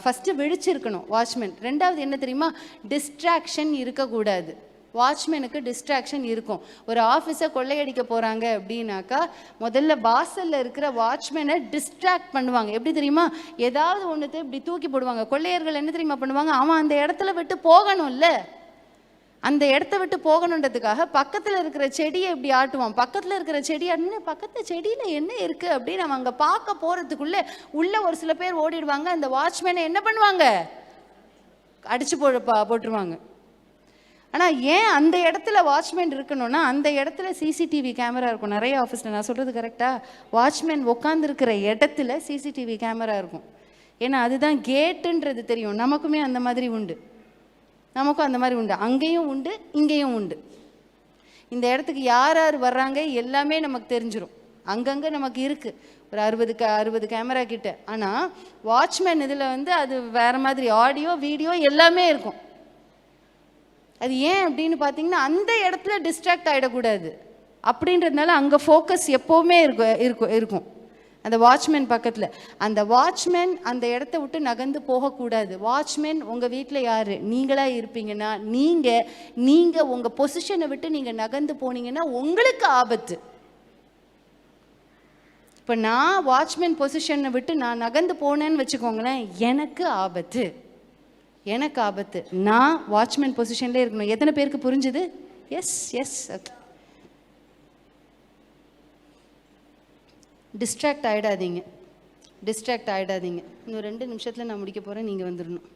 ஃபஸ்ட்டு விழிச்சிருக்கணும் வாட்ச்மேன். 2வது என்ன தெரியுமா? டிஸ்ட்ராக்ஷன் இருக்கக்கூடாது. வாட்ச்மேனுக்கு டிஸ்ட்ராக்ஷன் இருக்கும். ஒரு ஆஃபீஸை கொள்ளையடிக்க போகிறாங்க அப்படின்னாக்கா முதல்ல வாசலில் இருக்கிற வாட்ச்மேனை டிஸ்ட்ராக்ட் பண்ணுவாங்க. எப்படி தெரியுமா? ஏதாவது ஒன்றுத்தை இப்படி தூக்கி போடுவாங்க. கொள்ளையர்கள் என்ன தெரியுமா பண்ணுவாங்க? அவன் அந்த இடத்துல விட்டு போகணும்ல, அந்த இடத்த விட்டு போகணுன்றதுக்காக பக்கத்தில் இருக்கிற செடியை இப்படி ஆட்டுவான். பக்கத்தில் இருக்கிற செடி ஆட்டுன்னு பக்கத்து செடியில் என்ன இருக்குது அப்படின்னு நம்ம அங்கே பார்க்க போகிறதுக்குள்ளே உள்ளே ஒரு சில பேர் ஓடிடுவாங்க. அந்த வாட்ச்மேனை என்ன பண்ணுவாங்க? அடித்து போட்டுருவாங்க. ஆனால் ஏன் அந்த இடத்துல வாட்ச்மேன் இருக்கணும்னா, அந்த இடத்துல சிசிடிவி கேமரா இருக்கும். நிறைய ஆஃபீஸில், நான் சொல்கிறது கரெக்டாக, வாட்ச்மேன் உட்காந்துருக்கிற இடத்துல சிசிடிவி கேமரா இருக்கும். ஏன்னா அதுதான் கேட்டுன்றது தெரியும். நமக்குமே அந்த மாதிரி உண்டு, நமக்கும் அந்த மாதிரி உண்டு, அங்கேயும் உண்டு இங்கேயும் உண்டு. இந்த இடத்துக்கு யார் யார் வர்றாங்க எல்லாமே நமக்கு தெரிஞ்சிடும். அங்கங்கே நமக்கு இருக்குது ஒரு 60 கேமரா கிட்ட. ஆனால் வாட்ச்மேன் இதில் வந்து அது வேறு மாதிரி ஆடியோ வீடியோ எல்லாமே இருக்கும். அது ஏன் அப்படின்னு பார்த்தீங்கன்னா அந்த இடத்துல டிஸ்ட்ராக்ட் ஆகிடக்கூடாது அப்படின்றதுனால அங்கே ஃபோக்கஸ் எப்போவுமே இருக்கும் அந்த வாட்ச்மேன் பக்கத்தில். அந்த வாட்ச்மேன் அந்த இடத்த விட்டு நகர்ந்து போகக்கூடாது. வாட்ச்மேன் உங்கள் வீட்டில் யார்? நீங்களாக இருப்பீங்கன்னா நீங்கள் உங்கள் பொசிஷனை விட்டு நீங்கள் நகர்ந்து போனீங்கன்னா உங்களுக்கு ஆபத்து. இப்போ நான் வாட்ச்மேன் பொசிஷனை விட்டு நான் நகர்ந்து போனேன்னு வச்சுக்கோங்களேன், எனக்கு ஆபத்து. நான் வாட்ச்மேன் பொசிஷன்லேயே இருக்கணும். எத்தனை பேருக்கு புரிஞ்சுது? எஸ். ஓகே. டிஸ்ட்ராக்ட் ஆகிடாதீங்க. இன்னும் 2 நிமிஷத்தில் நான் முடிக்க போகிறேன், நீங்கள் வந்துடணும்.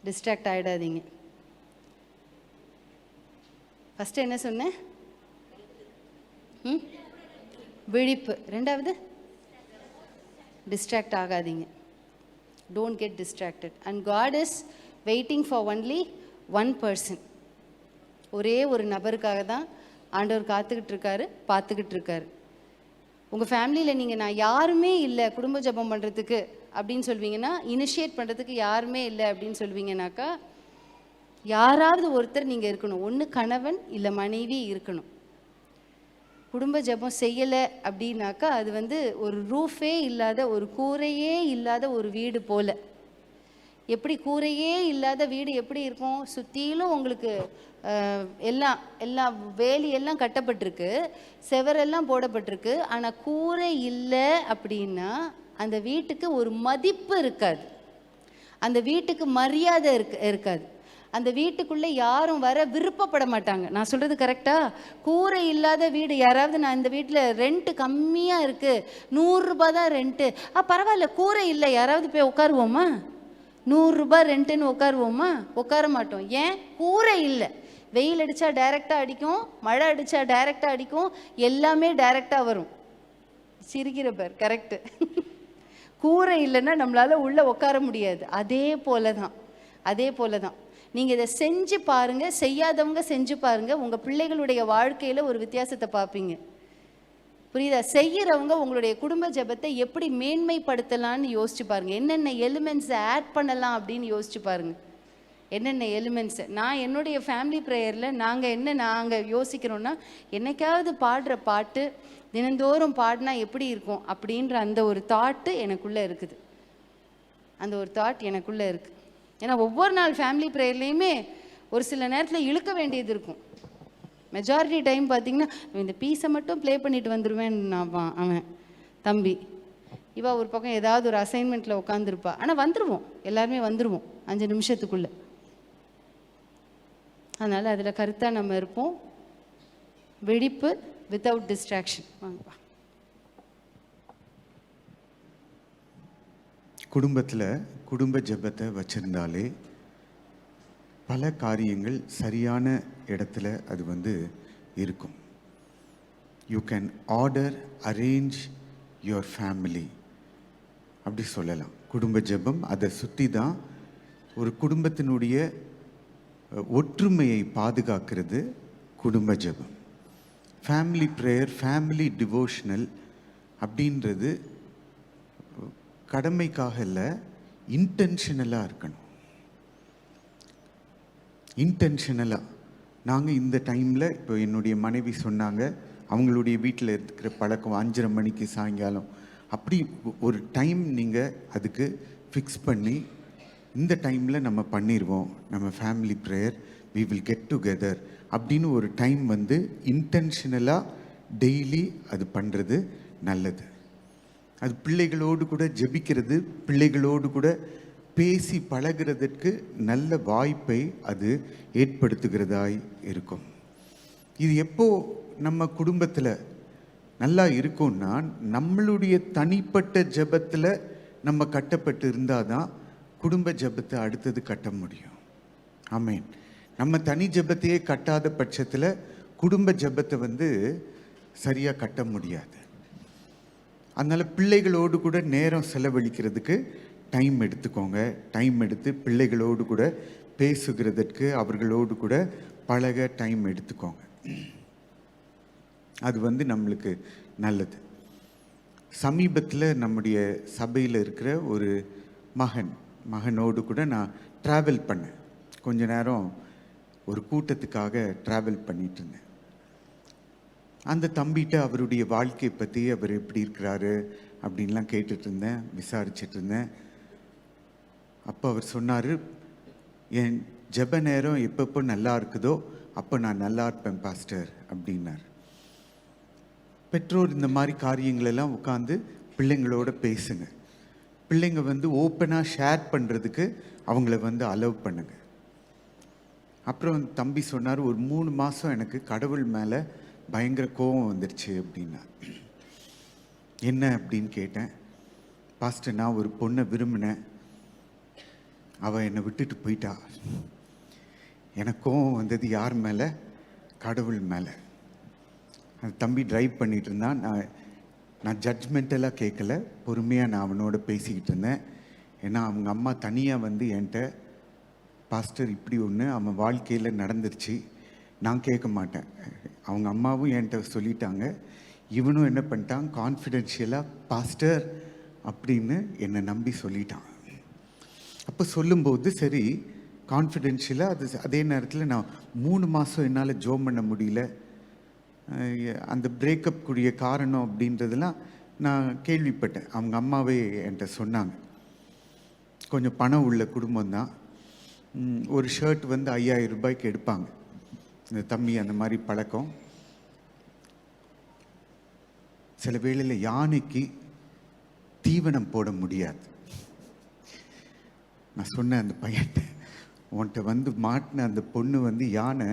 டிஸ்ட்ராக்ட் ஆகிடாதீங்க. ஃபஸ்ட்டு என்ன சொன்னேன்? விழிப்பு. 2வது டிஸ்ட்ராக்ட் ஆகாதீங்க. Don't get distracted. And God is waiting for only one person. ஒரே ஒரு நபருக்காக தான் ஆண்டவர் பார்த்துக்கிட்டு இருக்காரு. உங்கள் ஃபேமிலியில் நீங்கள் நான் யாருமே இல்லை குடும்ப ஜெபம் பண்ணுறதுக்கு அப்படின்னு சொல்வீங்கன்னா, இனிஷியேட் பண்ணுறதுக்கு யாருமே இல்லை அப்படின்னு சொல்வீங்கன்னாக்கா, யாராவது ஒருத்தர் நீங்கள் இருக்கணும். ஒன்று கணவன் இல்லை மனைவி இருக்கணும். குடும்ப ஜெபம் செய்யலை அப்படின்னாக்கா அது வந்து ஒரு ரூஃபே இல்லாத, ஒரு கூரையே இல்லாத ஒரு வீடு போல். எப்படி கூரையே இல்லாத வீடு எப்படி இருக்கும்? சுற்றிலும் உங்களுக்கு எல்லாம் வேலியெல்லாம் கட்டப்பட்டிருக்கு, செவரெல்லாம் போடப்பட்டிருக்கு. ஆனால் கூரை இல்லை அப்படின்னா அந்த வீட்டுக்கு ஒரு மதிப்பு இருக்காது, அந்த வீட்டுக்கு மரியாதை இருக்காது, அந்த வீட்டுக்குள்ளே யாரும் வர விருப்பப்பட மாட்டாங்க. நான் சொல்கிறது கரெக்டாக? கூரை இல்லாத வீடு, யாராவது நான் இந்த வீட்டில் ரெண்ட்டு கம்மியாக இருக்குது, 100 ரூபா தான் ரெண்ட்டு, பரவாயில்ல கூரை இல்லை, யாராவது போய் உட்காருவோமா? 100 ரூபா ரெண்ட்டுன்னு உட்காருவோமா? உட்கார மாட்டோம். ஏன்? கூரை இல்லை. வெயில் அடித்தா டைரெக்டாக அடிக்கும், மழை அடித்தா டைரெக்டாக அடிக்கும், எல்லாமே டைரெக்டாக வரும். சிரிக்கிற பேர் கரெக்டு. கூரை இல்லைன்னா நம்மளால் உள்ளே உட்கார முடியாது. அதே போல தான் நீங்கள் இதை செஞ்சு பாருங்கள், செய்யாதவங்க செஞ்சு பாருங்கள், உங்கள் பிள்ளைகளுடைய வாழ்க்கையில் ஒரு வித்தியாசத்தை பார்ப்பீங்க. புரியுதா? செய்கிறவங்க உங்களுடைய குடும்ப ஜெபத்தை எப்படி மேன்மைப்படுத்தலான்னு யோசிச்சு பாருங்கள். என்னென்ன எலிமெண்ட்ஸை ஆட் பண்ணலாம் அப்படின்னு யோசிச்சு பாருங்கள். என்னென்ன எலிமெண்ட்ஸு நான் என்னுடைய ஃபேமிலி ப்ரேயரில் நாங்கள் யோசிக்கிறோன்னா, என்னைக்காவது பாடுற பாட்டு தினந்தோறும் பாடினா எப்படி இருக்கும் அப்படின்ற அந்த ஒரு தாட்டு எனக்குள்ளே இருக்குது. ஏன்னா ஒவ்வொரு நாள் ஃபேமிலி ப்ரேயர்லேயுமே ஒரு சில நேரத்தில் இழுக்க வேண்டியது இருக்கும். மெஜாரிட்டி டைம் பார்த்திங்கன்னா இந்த பீஸை மட்டும் ப்ளே பண்ணிட்டு வந்துடுவேன். அவன் தம்பி இவா ஒரு பக்கம் ஏதாவது ஒரு அசைன்மெண்ட்டில் உட்காந்துருப்பா. ஆனால் வந்துடுவோம், எல்லாருமே வந்துடுவோம் 5 நிமிஷத்துக்குள்ளே. அதனால் அதில் கருத்தாக நம்ம இருப்போம். வெடிப்பு வித்தவுட் டிஸ்ட்ராக்ஷன். வாங்கப்பா. குடும்பத்தில் குடும்ப ஜெபத்தை வச்சுருந்தாலே பல காரியங்கள் சரியான இடத்துல அது வந்து இருக்கும். You can order arrange your family அப்படி சொல்லலாம். குடும்ப ஜெபம் அதை சுற்றி தான் ஒரு குடும்பத்தினுடைய ஒற்றுமையை பாதுகாக்கிறது குடும்ப ஜெபம். ஃபேமிலி ப்ரேயர், ஃபேமிலி டிவோஷனல் அப்படின்றது கடமைக்காக இல்லை, இன்டென்ஷனலாக இருக்கணும். இன்டென்ஷனலாக நாங்கள் இந்த டைமில், இப்போ என்னுடைய மனைவி சொன்னாங்க அவங்களுடைய வீட்டில் இருக்கிற பழக்கம் 5:30 மணிக்கு சாயங்காலம், அப்படி ஒரு டைம் நீங்கள் அதுக்கு ஃபிக்ஸ் பண்ணி இந்த டைமில் நம்ம பண்ணிடுவோம், நம்ம family prayer, we will get together அப்படின்னு ஒரு டைம் வந்து இன்டென்ஷனலாக டெய்லி அது பண்ணுறது நல்லது. அது பிள்ளைகளோடு கூட ஜெபிக்கிறது, பிள்ளைகளோடு கூட பேசி பழகிறதுக்கு நல்ல வாய்ப்பை அது ஏற்படுத்துகிறதாய் இருக்கும். இது எப்போ நம்ம குடும்பத்தில் நல்லா இருக்கும்னா, நம்மளுடைய தனிப்பட்ட ஜெபத்தில் நம்ம கட்டப்பட்டு இருந்தால் தான் குடும்ப ஜெபத்தை அடுத்தது கட்ட முடியும். ஆமேன். நம்ம தனி ஜெபத்தையே கட்டாத பட்சத்தில் குடும்ப ஜெபத்தை வந்து சரியாக கட்ட முடியாது. அதனால் பிள்ளைகளோடு கூட நேரம் செலவழிக்கிறதுக்கு டைம் எடுத்துக்கோங்க. டைம் எடுத்து பிள்ளைகளோடு கூட பேசுகிறதற்கு, அவர்களோடு கூட பழக டைம் எடுத்துக்கோங்க. அது நம்மளுக்கு நல்லது. சமீபத்தில் நம்முடைய சபையில் இருக்கிற ஒரு மகனோடு கூட நான் ட்ராவல் பண்ணேன். கொஞ்ச நேரம் ஒரு கூட்டத்துக்காக ட்ராவல் பண்ணிட்டு இருந்தேன். அந்த தம்பிகிட்ட அவருடைய வாழ்க்கையை பற்றி, அவர் எப்படி இருக்கிறாரு அப்படின்லாம் கேட்டுட்டு இருந்தேன், விசாரிச்சுட்டு இருந்தேன். அப்போ அவர் சொன்னார், என் ஜெப நேரம் எப்பப்போ நல்லா இருக்குதோ அப்போ நான் நல்லா இருப்பேன் பாஸ்டர் அப்படின்னார். பெற்றோர் இந்த மாதிரி காரியங்களெல்லாம் உட்காந்து பிள்ளைங்களோட பேசுங்க. பிள்ளைங்க ஓப்பனாக ஷேர் பண்ணுறதுக்கு அவங்கள அலோவ் பண்ணுங்க. அப்புறம் தம்பி சொன்னார், ஒரு 3 மாதம் எனக்கு கடவுள் மேலே பயங்கர கோபம் வந்துடுச்சு அப்படின்னா. என்ன அப்படின்னு கேட்டேன். பாஸ்டர், நான் ஒரு பொண்ணை விரும்பினேன், அவள் என்னை விட்டுட்டு போயிட்டா. எனக்கு கோபம் வந்தது யார் மேலே? கடவுள் மேலே. அந்த தம்பி ட்ரைவ் பண்ணிகிட்டு இருந்தான். நான் ஜட்ஜ்மெண்டெல்லாம் கேட்கல, பொறுமையாக நான் அவனோட பேசிக்கிட்டு இருந்தேன். ஏன்னா அவங்க அம்மா தனியாக என்கிட்ட, பாஸ்டர் இப்படி ஒன்று அவன் வாழ்க்கையில் நடந்துருச்சு, நான் கேட்க மாட்டேன். அவங்க அம்மாவும் என்கிட்ட சொல்லிட்டாங்க. இவனும் என்ன பண்ணிட்டான், கான்ஃபிடென்ஷியலாக பாஸ்டர் அப்படின்னு என்னை நம்பி சொல்லிட்டான். அப்போ சொல்லும்போது சரி கான்ஃபிடென்ஷியலாக, அதே நேரத்தில் நான் 3 மாதம் என்னால் ஜோம் பண்ண முடியல. அந்த பிரேக்கப் கூடிய காரணம் அப்படின்றதெல்லாம் நான் கேள்விப்பட்டேன். அவங்க அம்மாவே என்கிட்ட சொன்னாங்க. கொஞ்சம் பணம் உள்ள குடும்பம் தான். ஒரு ஷர்ட் 5000 ரூபாய்க்கு எடுப்பாங்க. இந்த தம்பி அந்த மாதிரி பழக்கம். சில வேளையில் யானைக்கு தீவனம் போட முடியாது. நான் சொன்னேன் அந்த பையன்ட்ட, உன்கிட்ட மாட்டின அந்த பொண்ணு யானை,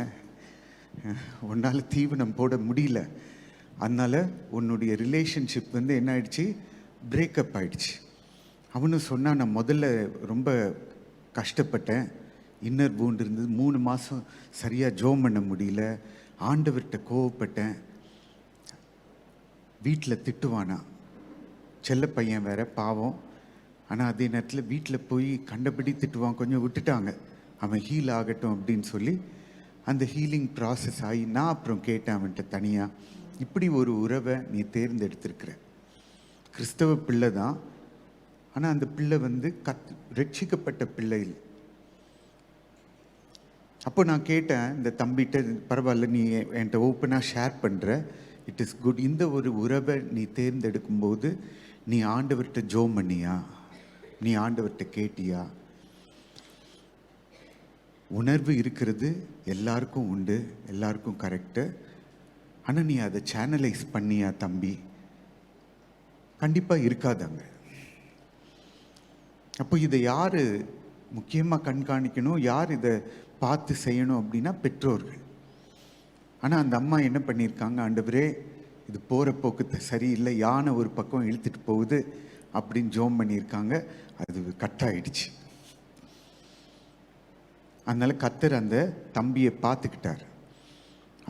உன்னால் தீவனம் போட முடியல, அதனால் உன்னுடைய ரிலேஷன்ஷிப் என்ன ஆயிடுச்சு, பிரேக்கப் ஆயிடுச்சு. அவனும் சொன்னான், நான் முதல்ல ரொம்ப கஷ்டப்பட்டேன், இன்னர் வூண்ட் இருந்தது, 3 மாதம் சரியாக ஜோம் பண்ண முடியல, ஆண்டவர்கிட்ட கோவப்பட்டேன். வீட்டில் திட்டுவானா, செல்ல பையன் வேற பாவம். ஆனால் அதே நேரத்தில் வீட்டில் போய் கண்டபடி திட்டுவான். கொஞ்சம் விட்டுட்டாங்க, அவன் ஹீல் ஆகட்டும் அப்படின்னு சொல்லி. அந்த ஹீலிங் ப்ராசஸ் ஆகி நான் அப்புறம் கேட்டேன் அவன்கிட்ட தனியாக, இப்படி ஒரு உறவை நீ தேர்ந்தெடுத்திருக்கிற, கிறிஸ்தவ பிள்ளை தான், ஆனால் அந்த பிள்ளை ரட்சிக்கப்பட்ட பிள்ளை இல்லை. அப்போ நான் கேட்டேன் இந்த தம்பிகிட்ட, பரவாயில்ல நீ என்கிட்ட ஓப்பனாக ஷேர் பண்ணுற, இட் இஸ் குட். இந்த ஒரு உறவை நீ தேர்ந்தெடுக்கும்போது நீ ஆண்டவர்கிட்ட ஜோம் பண்ணியா, நீ ஆண்டவர்கிட்ட கேட்டியா? உணர்வு இருக்கிறது எல்லாருக்கும் உண்டு, எல்லாருக்கும் கரெக்டு. ஆனால் நீ அதை சேனலைஸ் பண்ணியா தம்பி? கண்டிப்பாக இருக்காதாங்க. அப்போ இதை யார் முக்கியமாக கண்காணிக்கணும், யார் இதை பார்த்து செய்யணும் அப்படின்னா பெற்றோர்கள். ஆனால் அந்த அம்மா என்ன பண்ணியிருக்காங்க, ஆண்டவரே இது போகிற போக்கு சரியில்லை, யானை ஒரு பக்கம் இழுத்துட்டு போகுது அப்படின்னு ஜோம் பண்ணியிருக்காங்க. அது கட் ஆயிடுச்சு. அதனால் கர்த்தர் அந்த தம்பியை பார்த்துக்கிட்டார்.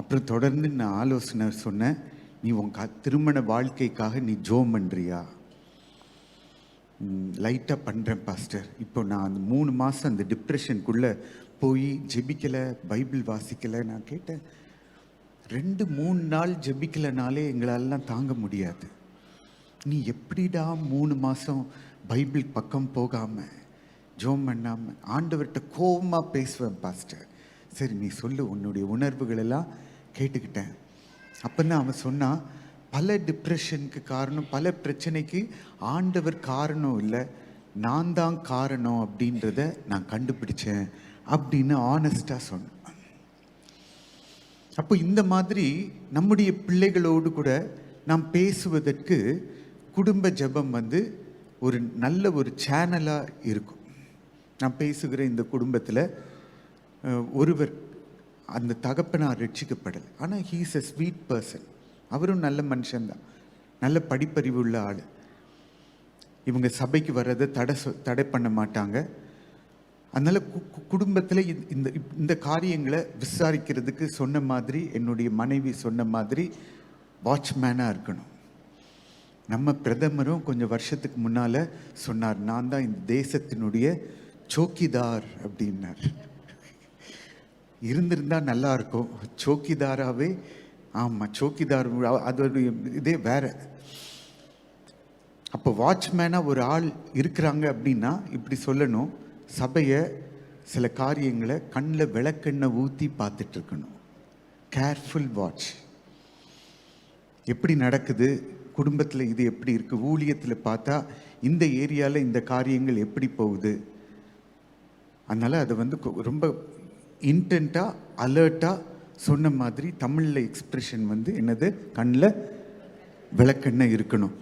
அப்புறம் தொடர்ந்து நான் ஆலோசனை சொன்னேன், நீ உன் திருமண வாழ்க்கைக்காக நீ ஜோம் பண்ணுறியா? லைட்டாக பண்ணுறேன் பாஸ்டர். இப்போ நான் அந்த 3 மாதம் அந்த டிப்ரெஷனுக்குள்ளே போய் ஜெபிக்கலை, பைபிள் வாசிக்கலை. நான் கேட்டேன், 2-3 நாள் ஜெபிக்கலைனாலே எங்களெல்லாம் தாங்க முடியாது. நீ எப்படிடா 3 மாதம் பைபிள் பக்கம் போகாமல் ஜோம் பண்ணாமல் ஆண்டவர்கிட்ட கோபமாக பேசுவேன் பாஸ்டர்? சரி நீ சொல்லு, உன்னுடைய உணர்வுகள் எல்லாம் கேட்டுக்கிட்டேன். அப்போ தான் அவன் சொன்னான், பல டிப்ரெஷனுக்கு காரணம், பல பிரச்சனைக்கு ஆண்டவர் காரணம் இல்லை, நான் தான் காரணம் அப்படின்றத நான் கண்டுபிடிச்சேன் அப்படின்னு ஆனஸ்டாக சொன்னான். அப்போ இந்த மாதிரி நம்முடைய பிள்ளைகளோடு கூட நாம் பேசுவதற்கு குடும்ப ஜெபம் ஒரு நல்ல ஒரு சேனலாக இருக்கும். நான் பேசுகிற இந்த குடும்பத்தில் ஒருவர், அந்த தகப்பனார் ரட்சிக்கப்படலை, ஆனால் he is a sweet person. அவரும் நல்ல மனுஷன்தான், நல்ல படிப்பறிவு உள்ள ஆள். இவங்க சபைக்கு வர்றதை தடை பண்ண மாட்டாங்க. அதனால் குடும்பத்தில் இந்த காரியங்களை விசாரிக்கிறதுக்கு சொன்ன மாதிரி, என்னுடைய மனைவி சொன்ன மாதிரி வாட்ச்மேனாக இருக்கணும். நம்ம பிரதமரும் கொஞ்சம் வருஷத்துக்கு முன்னால் சொன்னார், நான் தான் இந்த தேசத்தினுடைய சோக்கிதார் அப்படின்னார். இருந்திருந்தா நல்லா இருக்கும். சோக்கிதாராகவே, ஆமாம், சோக்கிதார் அதோடைய இதே வேற. அப்போ வாட்ச்மேனாக ஒரு ஆள் இருக்கிறாங்க அப்படின்னா இப்படி சொல்லணும், சபையை சில காரியங்களை கண்ணில் விளக்கெண்ணெய் ஊற்றி பார்த்துட்டு இருக்கணும். Careful watch. எப்படி நடக்குது குடும்பத்தில், இது எப்படி இருக்குது, ஊழியத்தில் பார்த்தா இந்த ஏரியாவில் இந்த காரியங்கள் எப்படி போகுது. அதனால் அதை வந்து ரொம்ப இன்டென்ட்டாக அலர்ட்டாக சொன்ன மாதிரி தமிழில் எக்ஸ்பிரஷன் வந்து என்னது, கண்ணில் விளக்கெண்ணெய் இருக்கணும்.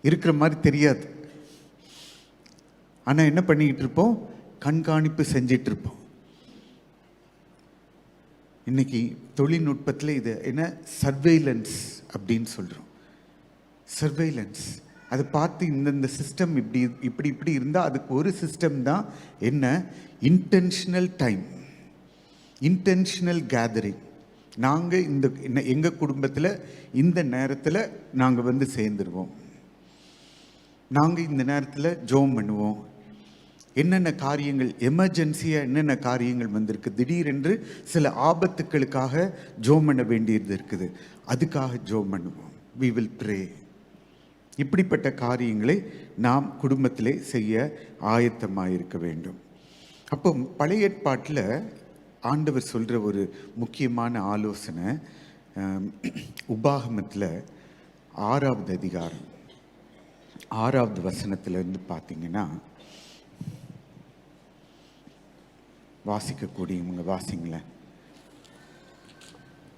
இருக்கிற மாதிரி தெரியாது, ஆனால் என்ன பண்ணிக்கிட்டு இருப்போம், கண்காணிப்பு செஞ்சிட்டு இருப்போம். இன்னைக்கு தொழில்நுட்பத்தில் இது என்ன, சர்வேலன்ஸ் அப்படின்னு சொல்கிறோம். சர்வேலன்ஸ், அதை பார்த்து இந்தந்த சிஸ்டம் இப்படி இப்படி இப்படி இருந்தால் அதுக்கு ஒரு சிஸ்டம் தான் என்ன, இன்டென்ஷனல் டைம், இன்டென்ஷனல் கேதரிங். நாங்கள் இந்த எங்கள் குடும்பத்தில் இந்த நேரத்தில் நாங்கள் வந்து சேர்ந்துருவோம், நாங்கள் இந்த நேரத்தில் ஜோம் பண்ணுவோம். என்னென்ன காரியங்கள் எமர்ஜென்சியாக என்னென்ன காரியங்கள் வந்திருக்கு, திடீரென்று சில ஆபத்துக்களுக்காக ஜோம் பண்ண வேண்டியது இருக்குது, அதுக்காக ஜோம் பண்ணுவோம். we will pray. இப்படிப்பட்ட காரியங்களை நாம் குடும்பத்திலே செய்ய ஆயத்தமாக இருக்க வேண்டும். அப்போ பழைய ஏற்பாட்டில் ஆண்டவர் சொல்கிற ஒரு முக்கியமான ஆலோசனை உபாகமத்தில் 6வது அதிகாரம் 6வது வசனத்திலிருந்து பார்த்தீங்கன்னா, வாசிக்கக்கூடியவங்க வாசிங்களேன்.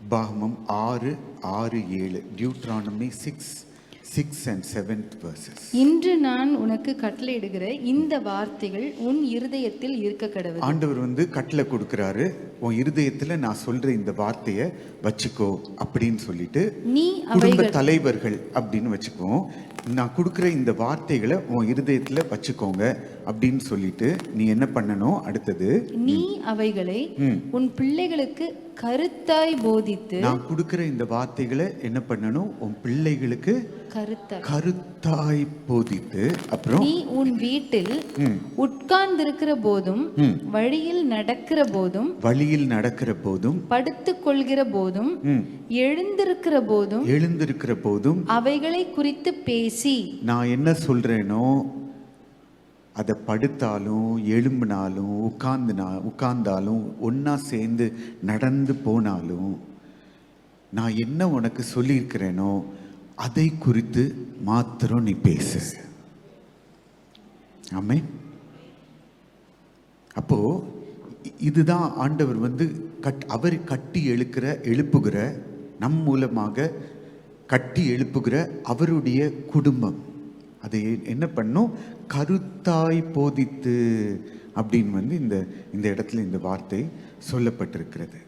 உபாகமம் 6:6-7, டியூட்ரானமி 6 and 7th verses. இன்று நான் உனக்கு கட்டளையிடுகிற இந்த வார்த்தைகள் உன் இருதயத்தில் இருக்க கடவுள். ஆண்டவர் வந்து கட்டளை கொடுக்கிறாரு, உன் இருதயத்தில் நான் சொல்ற இந்த வார்த்தையை வச்சுக்கோ அப்படின்னு சொல்லிட்டு, நீ குடும்ப தலைவர்கள் அப்படின்னு வச்சுக்குவோம், நான் கொடுக்குற இந்த வார்த்தைகளை உன் இருதயத்தில் வச்சுக்கோங்க அப்படின்னு சொல்லிட்டு நீ என்ன பண்ணணும், அடுத்தது நீ அவைகளை உன் பிள்ளைகளுக்கு கருத்தாய் போதித்து, நான் கொடுக்கிற இந்த வார்த்தைகளை என்ன பண்ணணும், உன் பிள்ளைகளுக்கு கருத்தாய் போதித்து, அப்புறம் நீ உன் வீட்டில் உட்கார்ந்திருக்கிற போதும், வழியில் நடக்கிற போதும், படுத்துக் கொள்கிற போதும், எழுந்திருக்கிற போதும் அவைகளை குறித்து பேசி, நான் என்ன சொல்றேனோ அதை படுத்தாலும் எழும்பினாலும் உட்கார்ந்தாலும் ஒன்னா சேர்ந்து நடந்து போனாலும் நான் என்ன உனக்கு சொல்லியிருக்கிறேனோ அதை குறித்து மாத்திரம் நீ பேசு. ஆமென். அப்போ இதுதான் ஆண்டவர் வந்து அவர் கட்டி எழுப்புகிற நம் மூலமாக கட்டி எழுப்புகிற அவருடைய குடும்பம். அதை என்ன பண்ணும், கருத்தாய் போதித்து அப்படின்னு வந்து இந்த இடத்துல இந்த வார்த்தை சொல்லப்பட்டிருக்கிறது.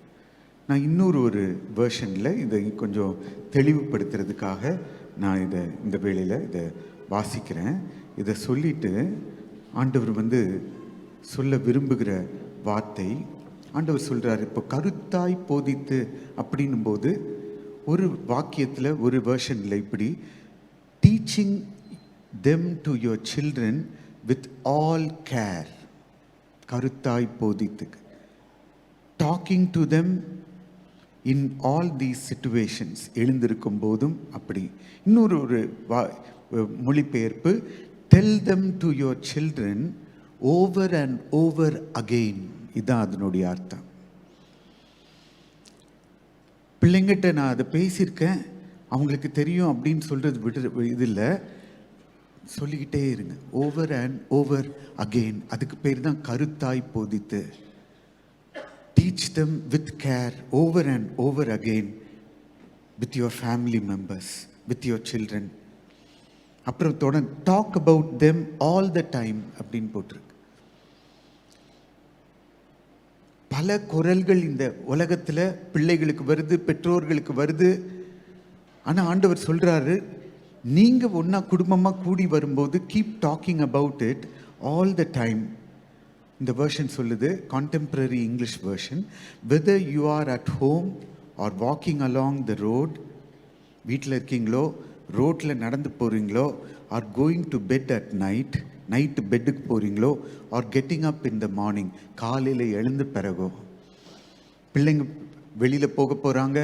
நான் இன்னொரு வேர்ஷனில் இதை கொஞ்சம் தெளிவுபடுத்துறதுக்காக நான் இந்த வேளையில் இதை வாசிக்கிறேன். இதை சொல்லிட்டு ஆண்டவர் வந்து சொல்ல விரும்புகிற வார்த்தை, ஆண்டவர் சொல்கிறார், இப்போ கருத்தாய் போதித்து அப்படின்னும் போது ஒரு வாக்கியத்தில் ஒரு வேர்ஷனில் இப்படி, teaching them to your children with all care, கருத்தாய் போதித்து, talking to them in all these situations, எழுந்திருக்கும் போதும் அப்படி. இன்னொரு மொழிபெயர்ப்பு, tell them to your children over and over again, இதான் அதனுடைய அர்த்தம். பிள்ளைங்கிட்ட நான் அதை பேசியிருக்கேன், அவங்களுக்கு தெரியும் அப்படின்னு சொல்றது இது இல்லை, சொல்லிக்கிட்டே இருங்க, ஓவர் அண்ட் ஓவர் அகெயின். அதுக்கு பேர் தான் கருத்தாய் போதித்து. Teach them with care over and over again with your family members, with your children. அப்புறம் தொடர்ந்து talk about them all the time அப்படின்னு போட்டிருக்கு. பல குரல்கள் இந்த உலகத்தில் பிள்ளைகளுக்கு வருது, பெற்றோர்களுக்கு வருது. ஆனால் ஆண்டவர் சொல்றாரு, நீங்க ஒன்னா குடும்பமாக கூடி வரும்போது keep talking about it all the time. இந்த வேர்ஷன் சொல்லுது, contemporary English version, whether you are at home or walking along the road, வீட்டில் இருக்கீங்களோ ரோட்டில் நடந்து போகிறீங்களோ, or going to bed at night பெட்டுக்கு போகிறீங்களோ, or getting up in the morning, காலையில் எழுந்த பிறகோ, பிள்ளைங்க வெளியில் போக போகிறாங்க,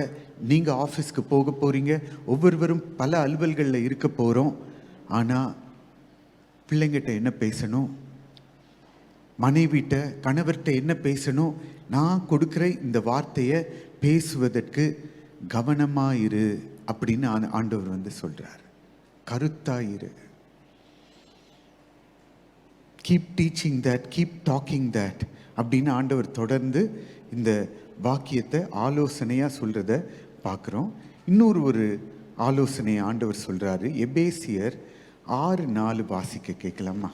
நீங்கள் ஆஃபீஸ்க்கு போக போகிறீங்க, ஒவ்வொருவரும் பல அலுவல்களில் இருக்க போகிறோம். ஆனால் பிள்ளைங்கிட்ட என்ன பேசணும், மனைவிட்ட கணவர்கிட்ட என்ன பேசணும், நான் கொடுக்குற இந்த வார்த்தையை பேசுவதற்கு கவனமாயிரு அப்படின்னு ஆண்டவர் வந்து சொல்றார். கருத்தாயிரு. Keep teaching that, keep talking that அப்படின்னு ஆண்டவர் தொடர்ந்து இந்த வாக்கியத்தை ஆலோசனையாக சொல்கிறத பார்க்குறோம். இன்னொரு ஆலோசனையை ஆண்டவர் சொல்கிறாரு. எபேசியர் 6:4 வாசிக்க கேட்கலாமா?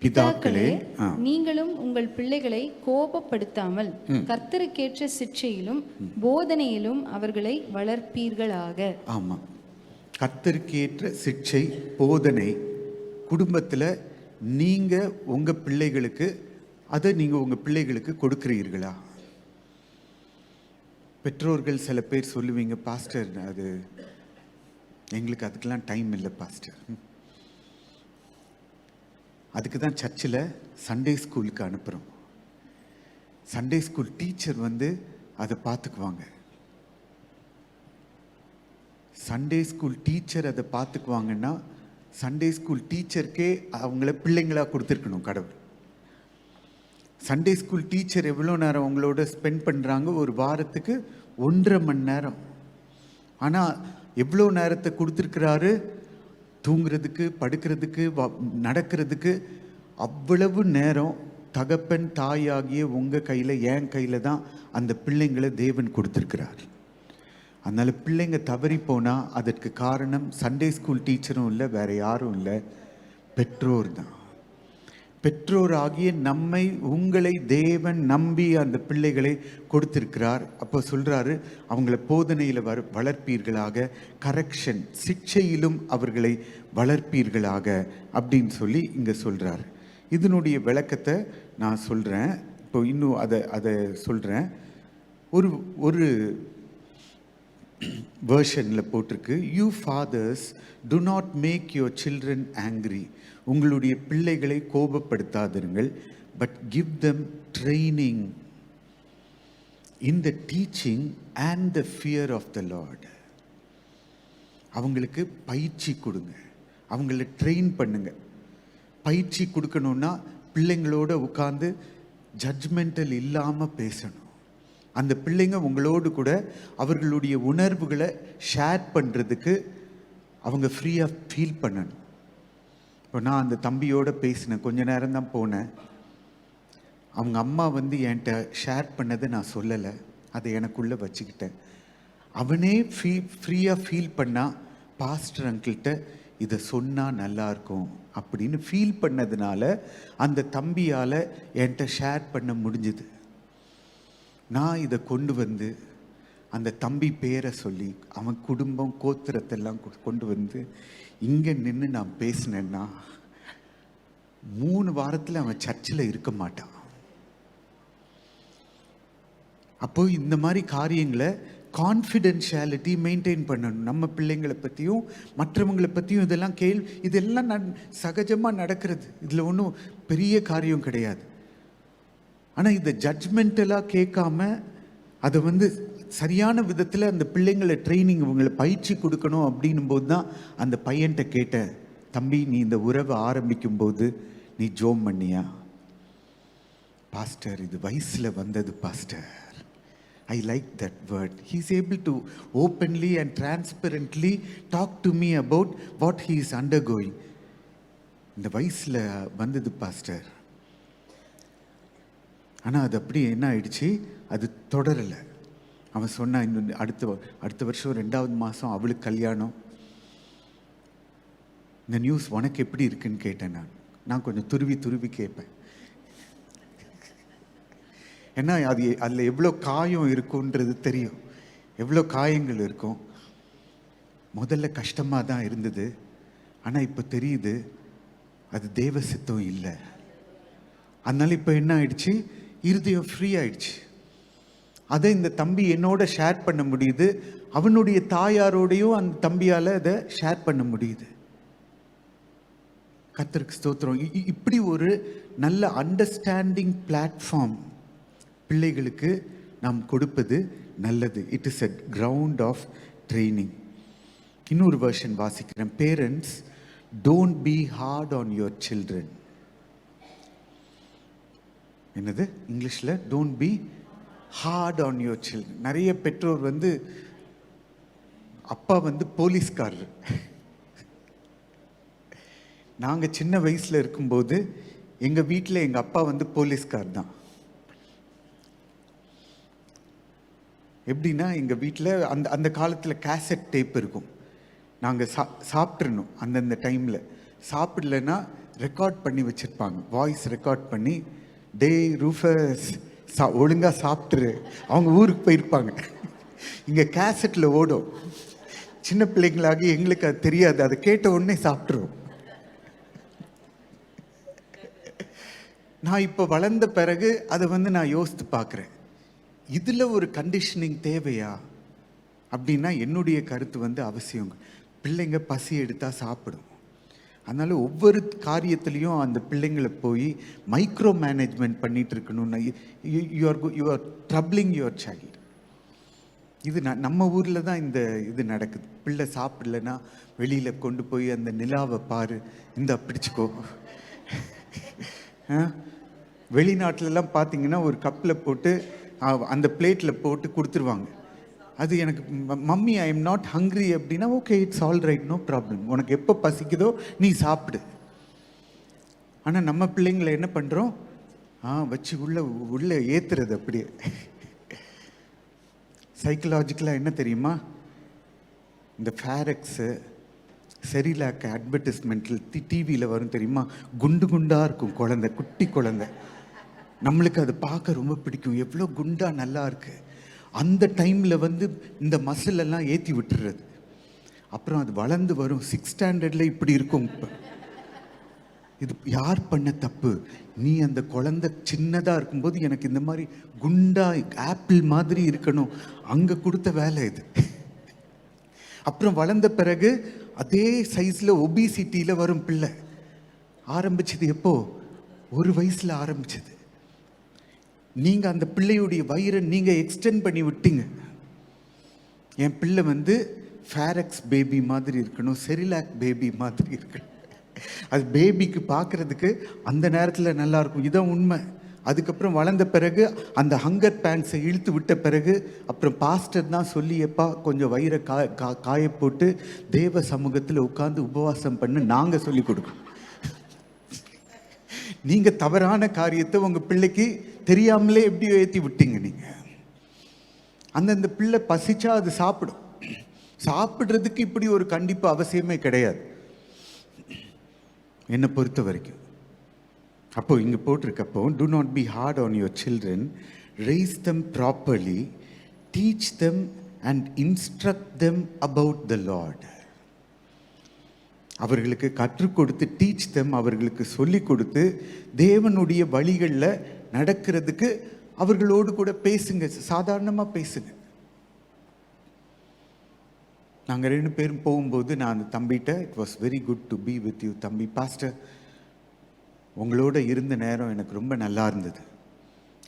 பிதாக்களே, நீங்களும் உங்கள் பிள்ளைகளை கோபப்படுத்தாமல் கர்த்தருக்கேற்ற சிட்சையிலும் போதனையிலும் அவர்களை வளர்ப்பீர்களாக. ஆமா, கர்த்தருக்கேற்ற சிட்சை போதனை குடும்பத்தில் நீங்க உங்க பிள்ளைகளுக்கு அதை நீங்க உங்க பிள்ளைகளுக்கு கொடுக்கிறீர்களா? பெற்றோர்கள் சில பேர் சொல்லுவீங்க, பாஸ்டர் அது எங்களுக்கு அதுக்கெல்லாம் டைம் இல்லை பாஸ்டர். அதுக்கு தான் சர்ச்சில் சண்டே ஸ்கூலுக்கு அனுப்புகிறோம். சண்டே ஸ்கூல் டீச்சர் வந்து அதை பார்த்துக்குவாங்க. சண்டே ஸ்கூல் டீச்சர் அதை பார்த்துக்குவாங்கன்னா சண்டே ஸ்கூல் டீச்சருக்கே அவங்கள பிள்ளைங்களாக கொடுத்துருக்கணும் கடவுள். சண்டே ஸ்கூல் டீச்சர் எவ்வளோ நேரம் அவங்களோட ஸ்பெண்ட் பண்ணுறாங்க? ஒரு வாரத்துக்கு 1.5 மணி நேரம். ஆனால் எவ்வளோ நேரத்தை கொடுத்துருக்கிறாரு? தூங்குறதுக்கு, படுக்கிறதுக்கு, நடக்கிறதுக்கு அவ்வளவு நேரம் தகப்பன் தாயாகிய உங்கள் கையில், என் கையில் தான் அந்த பிள்ளைங்களை தேவன் கொடுத்துருக்கிறார். அதனால் பிள்ளைங்க தவறி போனால் அதற்கு காரணம் சண்டே ஸ்கூல் டீச்சரும் இல்லை, வேறு யாரும் இல்லை, பெற்றோர் தான். பெற்றோர் ஆகிய நம்மை, உங்களை தேவன் நம்பி அந்த பிள்ளைகளை கொடுத்திருக்கிறார். அப்போ சொல்றாரு, அவங்கள போதனையில் வளர்ப்பீர்களாக, கரெக்ஷன் சிக்ஷையிலும் அவர்களை வளர்ப்பீர்களாக அப்படின்னு சொல்லி இங்கே சொல்றாரு. இதனுடைய விளக்கத்தை நான் சொல்கிறேன். இப்போ இன்னும் அதை சொல்கிறேன். ஒரு வேர்ஷனில் போட்டிருக்கு, you fathers do not make your children angry. உங்களுடைய பிள்ளைகளை கோபப்படுத்தாதிருங்கள், but give them training in the teaching and the fear of the Lord. அவங்களுக்கு பயிற்சி கொடுங்க, அவங்கள ட்ரெயின் பண்ணுங்க. பயிற்சி கொடுக்கணுன்னா பிள்ளைங்களோட உட்காந்து ஜட்ஜ்மெண்டல் இல்லாமல் பேசணும். அந்த பிள்ளைங்க உங்களோடு கூட அவர்களுடைய உணர்வுகளை ஷேர் பண்ணுறதுக்கு அவங்க ஃப்ரீயாக ஃபீல் பண்ணணும். இப்போ நான் அந்த தம்பியோடு பேசினேன், கொஞ்ச நேரம் தான் போனேன். அவங்க அம்மா வந்து என்கிட்ட ஷேர் பண்ணதை நான் சொல்லலை, அதை எனக்குள்ளே வச்சுக்கிட்டேன். அவனே ஃப்ரீயாக ஃபீல் பண்ணால் பாஸ்டர் அங்கிள்கிட்ட இதை சொன்னால் நல்லாயிருக்கும் அப்படின்னு ஃபீல் பண்ணதுனால அந்த தம்பியால் என்கிட்ட ஷேர் பண்ண முடிஞ்சுது. நான் இதை கொண்டு வந்து அந்த தம்பி பேரை சொல்லி அவன் குடும்பம் கோத்திரத்தெல்லாம் கொண்டு வந்து இங்கே நின்று நான் பேசினேன்னா 3 வாரத்தில் அவன் சர்ச்சில் இருக்க மாட்டான். அப்போ இந்த மாதிரி காரியங்களை கான்ஃபிடென்ஷியாலிட்டி மெயின்டைன் பண்ணணும். நம்ம பிள்ளைங்களை பற்றியும் மற்றவங்களை பற்றியும் இதெல்லாம் சகஜமாக நடக்கிறது. இதில் ஒன்றும் பெரிய காரியம் கிடையாது. ஆனால் இதை ஜட்ஜ்மெண்டலாக கேட்காம அதை வந்து சரியான விதத்தில் அந்த பிள்ளைங்களை ட்ரைனிங், இவங்களை பயிற்சி கொடுக்கணும் அப்படின்னும் போது தான் அந்த பையன்கிட்ட கேட்டேன், தம்பி நீ இந்த உறவை ஆரம்பிக்கும் போது நீ ஜோம் பண்ணியா? பாஸ்டர் இது வயசில் வந்தது pastor. I like that word. He is able to openly and transparently talk to me about what he is undergoing. இந்த வயசில் வந்தது பாஸ்டர். ஆனால் அது அப்படி என்ன ஆயிடுச்சு, அது தொடரலை. அவன் சொன்னான், இன்னும் அடுத்த வருஷம் 2வது மாதம் அவளுக்கு கல்யாணம். இந்த நியூஸ் உனக்கு எப்படி இருக்குன்னு கேட்டேன். நான் கொஞ்சம் துருவி கேட்பேன். ஏன்னா அதில் எவ்வளோ காயம் இருக்குன்றது தெரியும், எவ்வளோ காயங்கள் இருக்கும். முதல்ல கஷ்டமாக தான் இருந்தது, ஆனால் இப்போ தெரியுது அது தேவ சித்தம் இல்லை. அதனால இப்போ என்ன ஆயிடுச்சு, இருதயம் ஃப்ரீ ஆயிடுச்சு. அதை இந்த தம்பி என்னோட ஷேர் பண்ண முடியுது, அவனுடைய தாயாரோடையும் அந்த தம்பியால் அதை ஷேர் பண்ண முடியுது. கர்த்தருக்கு ஸ்தோத்திரம். இப்படி ஒரு நல்ல அண்டர்ஸ்டாண்டிங் பிளாட்ஃபார்ம் பிள்ளைகளுக்கு நாம் கொடுப்பது நல்லது. It is a ground of training. இன்னொரு வெர்ஷன் வாசிக்கிறேன். Parents, don't be hard on your children. என்னது இங்கிலீஷில்? Don't be hard on your children. நிறைய பெற்றோர் அப்பா போலீஸ்காரர். நாங்கள் சின்ன வயசில் இருக்கும்போது எங்கள் வீட்டில் எங்கள் அப்பா போலீஸ்கார் தான். எப்படின்னா, எங்கள் வீட்டில் அந்த காலத்தில் கேசட் டேப் இருக்கும். நாங்கள் சாப்பிட்றணும். அந்தந்த டைமில் சாப்பிடலன்னா ரெக்கார்ட் பண்ணி வச்சுருப்பாங்க, வாய்ஸ் ரெக்கார்ட் பண்ணி, டே ரூஃபஸ் ஒழுங்காக சாப்பிட்ரு. அவங்க ஊருக்கு போயிருப்பாங்க. இங்கே கேசட்டில் ஓடும். சின்ன பிள்ளைங்களாகி எங்களுக்கு அது தெரியாது, அதை கேட்ட உடனே சாப்பிட்ருவோம். நான் இப்போ வளர்ந்த பிறகு அதை நான் யோசித்து பார்க்குறேன், இதில் ஒரு கண்டிஷனிங் தேவையா அப்படின்னா என்னுடைய கருத்து அவசியம். பிள்ளைங்க பசி எடுத்தால் சாப்பிடும். அதனால் ஒவ்வொரு காரியத்துலேயும் அந்த பிள்ளைங்களை போய் மைக்ரோ மேனேஜ்மெண்ட் பண்ணிகிட்டு இருக்கணும்னா யூ ஆர் ட்ரப்ளிங் யுவர் சைல்டு. இது நம்ம ஊரில் தான் இந்த இது நடக்குது. பிள்ளை சாப்பிடலன்னா வெளியில் கொண்டு போய் அந்த நிலாவை பாரு, இந்த பிடிச்சிக்கோ. வெளிநாட்டிலலாம் பார்த்தீங்கன்னா ஒரு கப்பில் போட்டு அந்த பிளேட்டில் போட்டு கொடுத்துருவாங்க. அது எனக்கு mummy I am not hungry அப்படின்னா, okay it's all right, no problem, உனக்கு எப்போ பசிக்குதோ நீ சாப்பிடு. ஆனால் நம்ம பிள்ளைங்களை என்ன பண்ணுறோம், வச்சு உள்ளே ஏற்றுறது அப்படியே. சைக்கலாஜிக்கலாக என்ன தெரியுமா, இந்த ஃபேரெக்ஸு செரிலாக் அட்வர்டைஸ்மெண்ட்டில் டிவியில் வரும் தெரியுமா, குண்டு குண்டாக இருக்கும் குழந்தை, குட்டி குழந்தை. நம்மளுக்கு அது பார்க்க ரொம்ப பிடிக்கும், எவ்வளோ குண்டா நல்லா இருக்கு. அந்த டைமில் இந்த மசில் எல்லாம் ஏற்றி விட்டுறது. அப்புறம் அது வளர்ந்து வரும், 6th ஸ்டாண்டர்டில் இப்படி இருக்கும். இப்போ இது யார் பண்ண தப்பு? நீ அந்த குழந்தை சின்னதாக இருக்கும்போது எனக்கு இந்த மாதிரி குண்டா ஆப்பிள் மாதிரி இருக்கணும், அங்கே கொடுத்த வேலை இது. அப்புறம் வளர்ந்த பிறகு அதே சைஸில் ஒபிசிட்டியில் வரும் பிள்ளை. ஆரம்பிச்சது எப்போ? 1 வயசில் ஆரம்பிச்சது. நீங்கள் அந்த பிள்ளையுடைய வயிறை நீங்கள் எக்ஸ்டெண்ட் பண்ணி விட்டீங்க. என் பிள்ளை ஃபேரெக்ஸ் பேபி மாதிரி இருக்கணும், செரிலாக் பேபி மாதிரி இருக்கணும். அது பேபிக்கு பார்க்குறதுக்கு அந்த நேரத்தில் நல்லாயிருக்கும், இதான் உண்மை. அதுக்கப்புறம் வளர்ந்த பிறகு அந்த ஹங்கர் பேண்ட்ஸை இழுத்து விட்ட பிறகு அப்புறம் பாஸ்டர் தான் சொல்லியப்பா கொஞ்சம் வயிறை காய போட்டு தேவ சமூகத்தில் உட்காந்து உபவாசம் பண்ணு நாங்கள் சொல்லி கொடுக்கணும். நீங்கள் தவறான காரியத்தை உங்கள் பிள்ளைக்கு தெரியாமலே எப்படியோ ஏற்றி விட்டீங்க. நீங்கள் அந்தந்த பிள்ளை பசிச்சா அது சாப்பிடும். சாப்பிட்றதுக்கு இப்படி ஒரு கண்டிப்பு அவசியமே கிடையாது என்னை பொறுத்த வரைக்கும். அப்போ இங்கே போட்டிருக்கப்போ, do not be hard on your children, raise them properly, teach them and instruct them about the Lord. அவர்களுக்கு கற்றுக் கொடுத்து, டீச் தெம், அவர்களுக்கு சொல்லி கொடுத்து தேவனுடைய வழிகளில் நடக்கிறதுக்கு அவர்களோடு கூட பேசுங்க, சாதாரணமாக பேசுங்க. நாங்கள் 2 பேரும் போகும்போது நான் அந்த தம்பிகிட்ட, it was very good to be with you தம்பி, பாஸ்டர் உங்களோட இருந்த நேரம் எனக்கு ரொம்ப நல்லா இருந்தது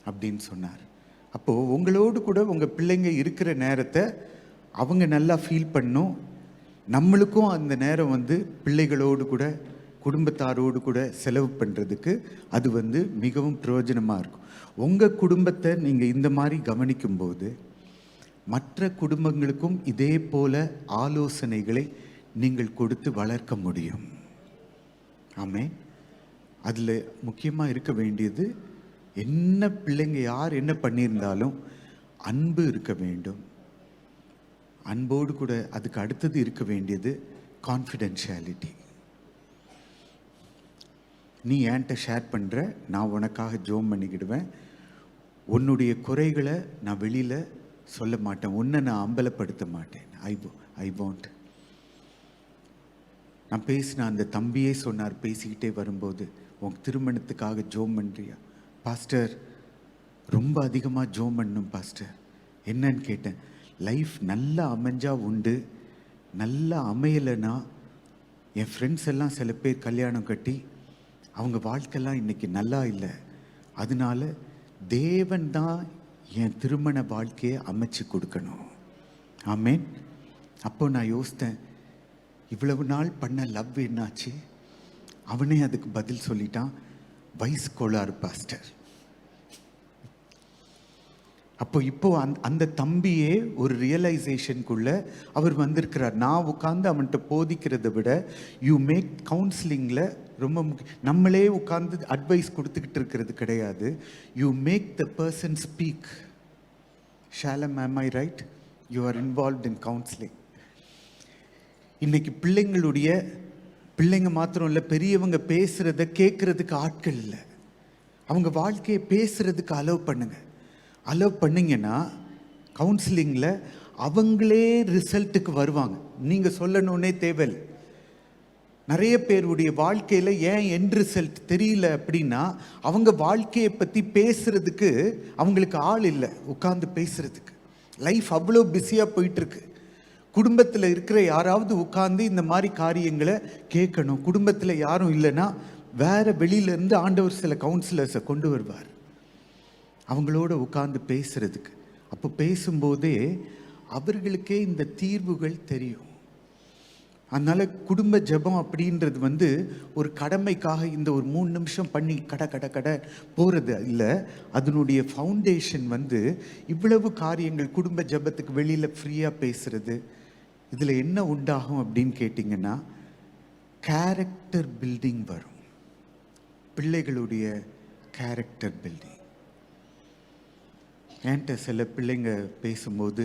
அப்படின்னு சொன்னார். அப்போது உங்களோடு கூட உங்கள் பிள்ளைங்க இருக்கிற நேரத்தை அவங்க நல்லா ஃபீல் பண்ணும். நம்மளுக்கும் அந்த நேரம் பிள்ளைகளோடு கூட குடும்பத்தாரோடு கூட செலவு பண்ணுறதுக்கு அது மிகவும் பிரயோஜனமாக இருக்கும். உங்கள் குடும்பத்தை நீங்கள் இந்த மாதிரி கவனிக்கும்போது மற்ற குடும்பங்களுக்கும் இதே போல ஆலோசனைகளை நீங்கள் கொடுத்து வளர்க்க முடியும். ஆமென். அதில் முக்கியமாக இருக்க வேண்டியது, என்ன பிள்ளைங்க யார் என்ன பண்ணியிருந்தாலும் அன்பு இருக்க வேண்டும். அன்போடு கூட அதுக்கு அடுத்தது இருக்க வேண்டியது கான்ஃபிடென்ஷியாலிட்டி. நீ என்கிட்ட ஷேர் பண்ணுற, நான் உனக்காக ஜோம் பண்ணிக்கிடுவேன். உன்னுடைய குறைகளை நான் வெளியில் சொல்ல மாட்டேன், உன்னை நான் அம்பலப்படுத்த மாட்டேன். I want. நான் பேசின அந்த தம்பியே சொன்னார் பேசிக்கிட்டே வரும்போது, உன் திருமணத்துக்காக ஜோம் பண்ணுறியா? பாஸ்டர், ரொம்ப அதிகமாக ஜோம் பண்ணணும் பாஸ்டர். என்னன்னு கேட்டேன். லைஃப் நல்லா அமைஞ்சா உண்டு, நல்லா அமையலைன்னா, என் ஃப்ரெண்ட்ஸ் எல்லாம் சில பேர் கல்யாணம் கட்டி அவங்க வாழ்க்கைலாம் இன்னைக்கு நல்லா இல்லை. அதனால தேவன் தான் என் திருமண வாழ்க்கையை அமைச்சு கொடுக்கணும். ஆமேன். அப்போ நான் யோசித்தேன், இவ்வளவு நாள் பண்ண லவ் என்னாச்சு? அவனே அதுக்கு பதில் சொல்லிட்டான், வயசு கோளாறு பாஸ்டர். இப்போ அந்த தம்பியே ஒரு ரியலைசேஷனுக்குள்ள அவர் வந்திருக்கிறார். நான் உட்காந்து அவன்கிட்ட போதிக்கிறத விட யூ மேக் கவுன்சிலிங்கில் ரொம்ப நம்மளே உட்காந்து அட்வைஸ் கொடுத்துக்கிட்டு இருக்கிறது கிடையாது. You make the person speak. Shalom, am I right? You are involved in counseling. இன்னைக்கு பிள்ளைங்க மாத்திரம் இல்லை, பெரியவங்க பேசுறத கேட்கறதுக்கு ஆட்கள் இல்லை. அவங்க வாழ்க்கையை பேசுறதுக்கு அலோவ் பண்ணுங்க. அலோவ் பண்ணிங்கன்னா கவுன்சிலிங்கில் அவங்களே ரிசல்ட்டுக்கு வருவாங்க. நீங்கள் சொல்லணுன்னே தேவையில்லை. நிறைய பேருடைய வாழ்க்கையில் ஏன் எண்ட் ரிசல்ட் தெரியல அப்படின்னா, அவங்க வாழ்க்கையை பற்றி பேசுறதுக்கு அவங்களுக்கு ஆள் இல்லை உட்காந்து பேசுறதுக்கு. லைஃப் அவ்வளோ பிஸியாக போயிட்டுருக்கு. குடும்பத்தில் இருக்கிற யாராவது உட்காந்து இந்த மாதிரி காரியங்களை கேட்கணும். குடும்பத்தில் யாரும் இல்லைன்னா வேற வெளியிலேருந்து ஆண்டவர் சில கவுன்சிலர்ஸை கொண்டு வருவார் அவங்களோட உட்கார்ந்து பேசுறதுக்கு. அப்போ பேசும்போதே அவர்களுக்கே இந்த தீர்வுகள் தெரியும். அதனால குடும்ப ஜெபம் அப்படின்றது ஒரு கடமைக்காக இந்த ஒரு 3 நிமிஷம் பண்ணி கட போறது இல்லை. அதனுடைய ஃபவுண்டேஷன் இவ்வளவு காரியங்கள். குடும்ப ஜெபத்துக்கு வெளியில் ஃப்ரீயாக பேசுறது, இதில் என்ன உண்டாகும் அப்படின்னு கேட்டிங்கன்னா, கேரக்டர் பில்டிங் வரும். பிள்ளைகளுடைய கேரக்டர் பில்டிங். என்கிட்ட சில பிள்ளைங்க பேசும்போது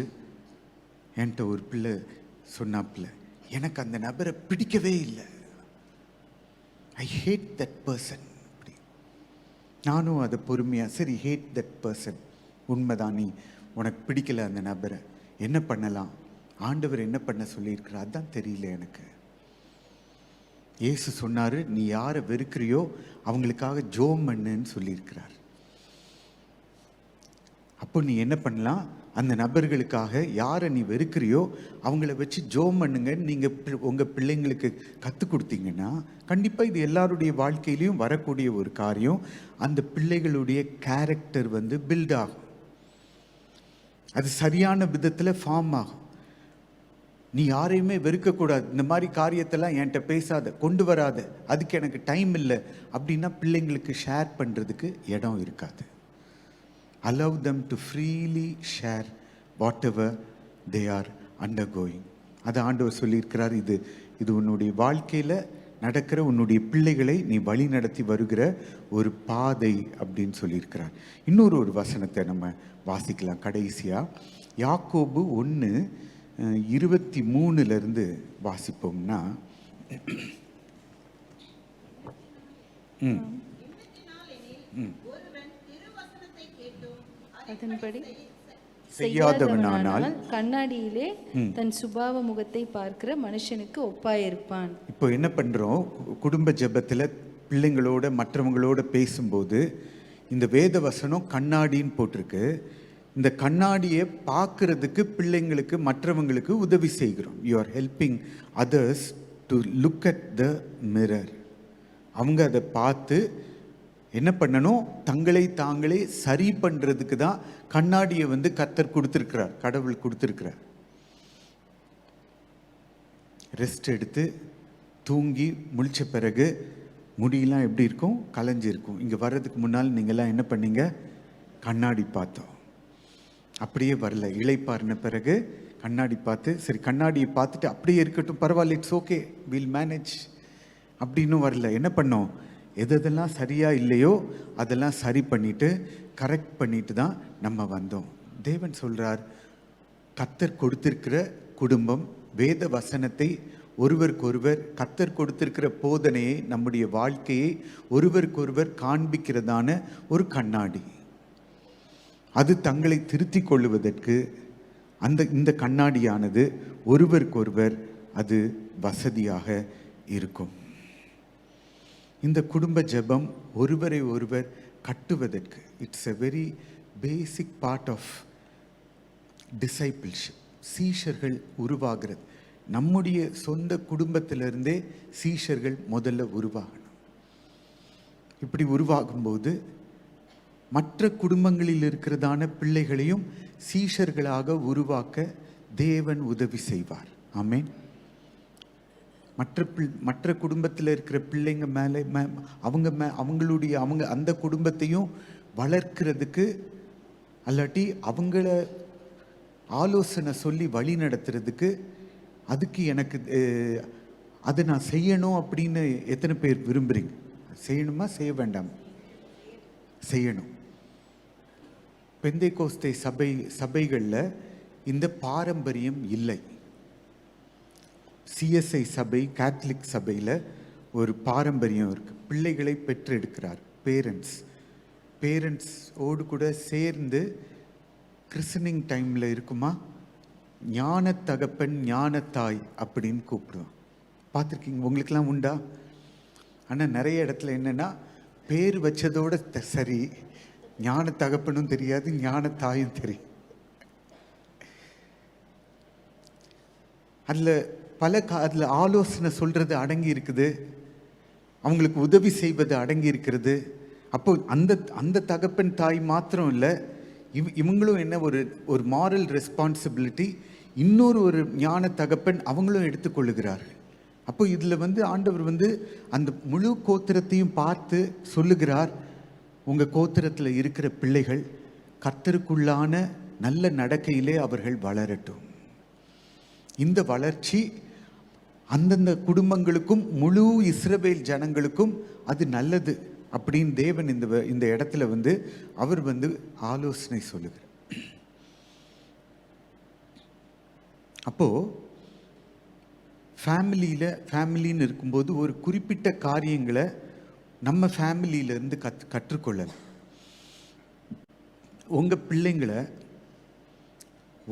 என்கிட்ட ஒரு பிள்ளை சொன்னாப்புல, எனக்கு அந்த நபரை பிடிக்கவே இல்லை, ஐ ஹேட் தட் பர்சன். அப்படி நானும் அதை பொறுமையாக, சரி ஹேட் தட் பர்சன், உண்மைதான், நீ உனக்கு பிடிக்கல அந்த நபரை, என்ன பண்ணலாம்? ஆண்டவர் என்ன பண்ண சொல்லியிருக்கிறார் அதுதான் தெரியல எனக்கு. இயேசு சொன்னார், நீ யாரை வெறுக்கிறியோ அவங்களுக்காக ஜோம் பண்ணுன்னு சொல்லியிருக்கிறார். அப்போ நீ என்ன பண்ணலாம்? அந்த நபர்களுக்காக யாரை நீ வெறுக்கிறியோ அவங்கள வச்சு ஜோம் பண்ணுங்க. நீங்கள் உங்கள் பிள்ளைங்களுக்கு கற்றுக் கொடுத்தீங்கன்னா கண்டிப்பாக இது எல்லாருடைய வாழ்க்கையிலையும் வரக்கூடிய ஒரு காரியம். அந்த பிள்ளைகளுடைய கேரக்டர் பில்ட் ஆகும். அது சரியான விதத்தில் ஃபார்ம் ஆகும். நீ யாரையுமே வெறுக்கக்கூடாது, இந்த மாதிரி காரியத்தெல்லாம் என்கிட்ட பேசாத, கொண்டு வராத, அதுக்கு எனக்கு டைம் இல்லை அப்படின்னா பிள்ளைங்களுக்கு ஷேர் பண்ணுறதுக்கு இடம் இருக்காது. Allow them to freely share whatever they are undergoing. அது ஆண்டவர் சொல்லியிருக்கிறார். இது உன்னுடைய வாழ்க்கையில் நடக்கிற உன்னுடைய பிள்ளைகளை நீ வழி நடத்தி வருகிற ஒரு பாதை அப்படின்னு சொல்லியிருக்கிறார். இன்னொரு வசனத்தை நம்ம வாசிக்கலாம் கடைசியாக. யாக்கோபு 1:23 வாசிப்போம்னா, அதன்படி செய்யாதவனானால் கண்ணாடியிலே தன் சுபாவ முகத்தை பார்க்கிற மனுஷனுக்கு ஒப்பாயிருப்பான். இப்போ என்ன பண்றோம்? குடும்ப ஜெபத்தில் பிள்ளைங்களோட மற்றவங்களோட பேசும்போது இந்த வேத வசனம் கண்ணாடின்னு போட்டிருக்கு. இந்த கண்ணாடியை பார்க்கறதுக்கு பிள்ளைங்களுக்கு மற்றவங்களுக்கு உதவி செய்கிறோம். You are helping others to look at the mirror. அவங்க அதை பார்த்து என்ன பண்ணணும்? தங்களை தாங்களே சரி பண்ணுறதுக்கு தான் கண்ணாடியை கர்த்தர் கொடுத்துருக்கிறார், கடவுள் கொடுத்துருக்கிறார். ரெஸ்ட் எடுத்து தூங்கி முழிச்ச பிறகு முடியெல்லாம் எப்படி இருக்கும்? கலைஞ்சிருக்கும். இங்கே வர்றதுக்கு முன்னால் நீங்கள்லாம் என்ன பண்ணீங்க? கண்ணாடி பார்த்தோம். அப்படியே வரல, இளைப்பாறின பிறகு கண்ணாடி பார்த்து, சரி கண்ணாடியை பார்த்துட்டு அப்படியே இருக்கட்டும், பரவாயில்ல, இட்ஸ் ஓகே, வில் மேனேஜ் அப்படின்னு வரல. என்ன பண்ணோம்? எதெல்லாம் சரியாக இல்லையோ அதெல்லாம் சரி பண்ணிவிட்டு கரெக்ட் பண்ணிட்டு தான் நம்ம வந்தோம். தேவன் சொல்கிறார், கர்த்தர் கொடுத்திருக்கிற குடும்பம் வேத வசனத்தை ஒருவருக்கொருவர், கர்த்தர் கொடுத்திருக்கிற போதனையை, நம்முடைய வாழ்க்கையை ஒருவருக்கொருவர் காண்பிக்கிறதான ஒரு கண்ணாடி. அது தங்களை திருத்தி கொள்ளுவதற்கு இந்த கண்ணாடியானது ஒருவருக்கொருவர் அது வசதியாக இருக்கும். இந்த குடும்ப ஜெபம் ஒருவரை ஒருவர் கட்டுவதற்கு it's a very basic part of discipleship. சீஷர்கள் உருவாகிறது நம்முடைய சொந்த குடும்பத்திலிருந்தே சீஷர்கள் முதல்ல உருவாகணும். இப்படி உருவாகும்போது மற்ற குடும்பங்களில் இருக்கிறதான பிள்ளைகளையும் சீஷர்களாக உருவாக்க தேவன் உதவி செய்வார். ஆமென். மற்ற குடும்பத்தில் இருக்கிற பிள்ளைங்க மேலே அவங்களுடைய அந்த குடும்பத்தையும் வளர்க்கிறதுக்கு அல்லாட்டி அவங்கள ஆலோசனை சொல்லி வழி நடத்துறதுக்கு அதுக்கு எனக்கு அதை நான் செய்யணும் அப்படின்னு எத்தனை பேர் விரும்புகிறீங்க? செய்யணுமா செய்ய வேண்டாம்? செய்யணும். பெந்தைக்கோஸ்தே சபைகளில் இந்த பாரம்பரியம் இல்லை. சிஎஸ்ஐ சபை, கேத்தலிக் சபையில் ஒரு பாரம்பரியம் இருக்கு. பிள்ளைகளை பெற்றெடுக்கிறார் பேரண்ட்ஸோடு கூட சேர்ந்து கிறிஸ்டனிங் டைமில் இருக்குமா ஞான தகப்பன் ஞான தாய் அப்படின்னு கூப்பிடுவோம். பார்த்துருக்கீங்க? உங்களுக்கெல்லாம் உண்டா? ஆனால் நிறைய இடத்துல என்னென்னா பேர் வச்சதோட சரி, ஞான தகப்பனும் தெரியாது, ஞான தாயும் தெரியும். அதில் ஆலோசனை சொல்கிறது அடங்கி இருக்குது, அவங்களுக்கு உதவி செய்வது அடங்கி இருக்கிறது. அப்போ அந்த தகப்பன் தாய் மாத்திரம் இல்லை, இவங்களும் என்ன ஒரு மாரல் ரெஸ்பான்சிபிலிட்டி இன்னொரு ஞான தகப்பன் அவங்களும் எடுத்துக்கொள்ளுகிறார்கள். அப்போ இதில் ஆண்டவர் அந்த முழு கோத்திரத்தையும் பார்த்து சொல்லுகிறார், உங்கள் கோத்திரத்தில் இருக்கிற பிள்ளைகள் கர்த்தருக்குள்ளான நல்ல நடக்கையிலே அவர்கள் வளரட்டும். இந்த வளர்ச்சி அந்தந்த குடும்பங்களுக்கும் முழு இஸ்ரவேல் ஜனங்களுக்கும் அது நல்லது அப்படின்னு தேவன் இந்த இடத்துல அவர் ஆலோசனை சொல்லுகிறார். அப்போ ஃபேமிலின்னு இருக்கும்போது ஒரு குறிப்பிட்ட காரியங்களை நம்ம ஃபேமிலியிலேருந்து கற்றுக்கொள்ளலாம். உங்கள் பிள்ளைங்களை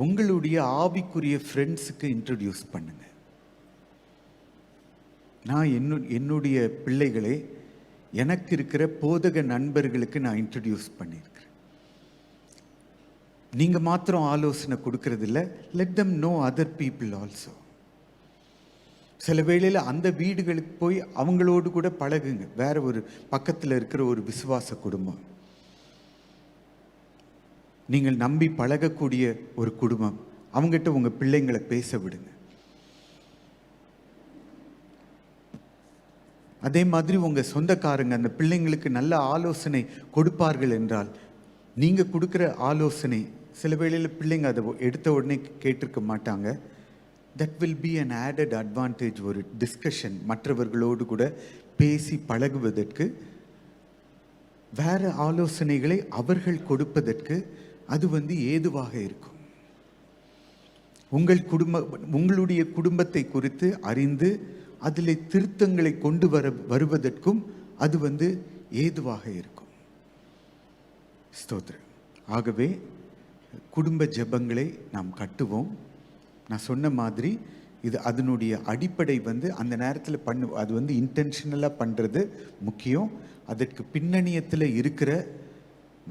உங்களுடைய ஆவிக்குரிய ஃப்ரெண்ட்ஸுக்கு இன்ட்ரடியூஸ் பண்ணுங்க. நான் என்னுடைய பிள்ளைகளை எனக்கு இருக்கிற போதக நண்பர்களுக்கு நான் இன்ட்ரடியூஸ் பண்ணியிருக்கிறேன். நீங்கள் மாத்திரம் ஆலோசனை கொடுக்கறதில்ல, let them know other people also. சில வேளையில் அந்த வீடுகளுக்கு போய் அவங்களோடு கூட பழகுங்க. வேற ஒரு பக்கத்தில் இருக்கிற ஒரு விசுவாச குடும்பம், நீங்கள் நம்பி பழகக்கூடிய ஒரு குடும்பம், அவங்ககிட்ட உங்கள் பிள்ளைங்களை பேச விடுங்க. அதே மாதிரி உங்கள் சொந்தக்காரங்க அந்த பிள்ளைங்களுக்கு நல்ல ஆலோசனை கொடுப்பார்கள் என்றால், நீங்கள் கொடுக்குற ஆலோசனை சில வேளையில் பிள்ளைங்க அதை எடுத்த உடனே கேட்டிருக்க மாட்டாங்க. That will be an added advantage. ஒரு டிஸ்கஷன், மற்றவர்களோடு கூட பேசி பழகுவதற்கு, வேற ஆலோசனைகளை அவர்கள் கொடுப்பதற்கு அது ஏதுவாக இருக்கும். உங்களுடைய குடும்பத்தை குறித்து அறிந்து அதில் திருத்தங்களை கொண்டு வருவதற்கும் அது ஏதுவாக இருக்கும். ஸ்தோத்திரம். ஆகவே குடும்ப ஜெபங்களை நாம் கட்டுவோம். நான் சொன்ன மாதிரி இது அதனுடைய அடிப்படை அந்த நேரத்தில் அது இன்டென்ஷனலாக பண்ணுறது முக்கியம். அதற்கு பின்னணியத்தில் இருக்கிற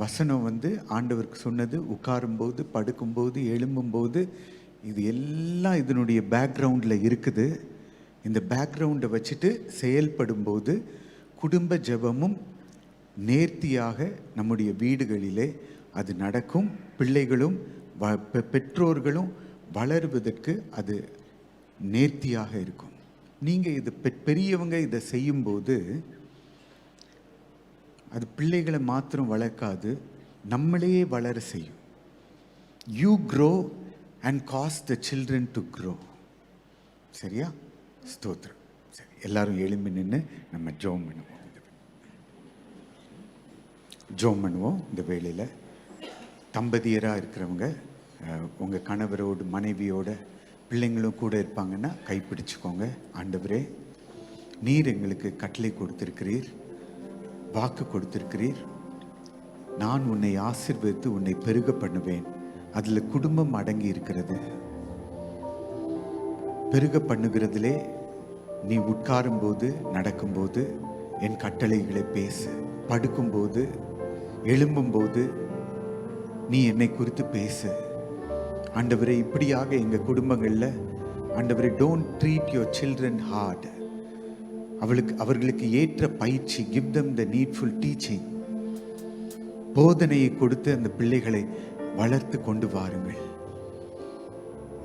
வசனம் ஆண்டவருக்கு சொன்னது, உட்காரும்போது, படுக்கும்போது, எழும்பும்போது, இது எல்லாம் இதனுடைய பேக்ரவுண்டில் இருக்குது. இந்த பேக்ரவுண்டை வச்சுட்டு செயல்படும்போது குடும்ப ஜெபமும் நேர்த்தியாக நம்முடைய வீடுகளிலே அது நடக்கும். பிள்ளைகளும் பெற்றோர்களும் வளருவதற்கு அது நேர்த்தியாக இருக்கும். நீங்கள் இது பெரியவங்க இதை செய்யும்போது அது பிள்ளைகளை மாத்திரம் வளர்க்காது, நம்மளையே வளர செய்யும். You grow and cause the children to grow. சரியா? ஸ்தோத்திரம். சரி, எல்லாரும் எழும்பி நின்று நம்ம ஜெபம் பண்ணுவோம். இந்த வேளையில் தம்பதியராக இருக்கிறவங்க உங்கள் கணவரோடு மனைவியோட பிள்ளைங்களும் கூட இருப்பாங்கன்னா கைப்பிடிச்சுக்கோங்க. ஆண்டவரே, நீர் எங்களுக்கு கட்டளை கொடுத்திருக்கிறீர், வாக்கு கொடுத்திருக்கிறீர். நான் உன்னை ஆசீர்வதித்து உன்னை பெருக பண்ணுவேன். அதில் குடும்பம் அடங்கி இருக்கிறது. பெருக பண்ணுகிறதிலே நீ உட்காரும்போது, நடக்கும்போது என் கட்டளைகளை பேசு. படுக்கும்போது எழும்பும்போது நீ என்னை குறித்து பேசு ஆண்டவரே. இப்படியாக எங்க குடும்பங்கள்ல ஆண்டவரே, don't treat your children hard. அவர்களுக்கு ஏற்ற பயிற்சி, give them the needful teaching. போதனையை கொடுத்து அந்த பிள்ளைகளை வளர்த்து கொண்டு வாருங்கள்.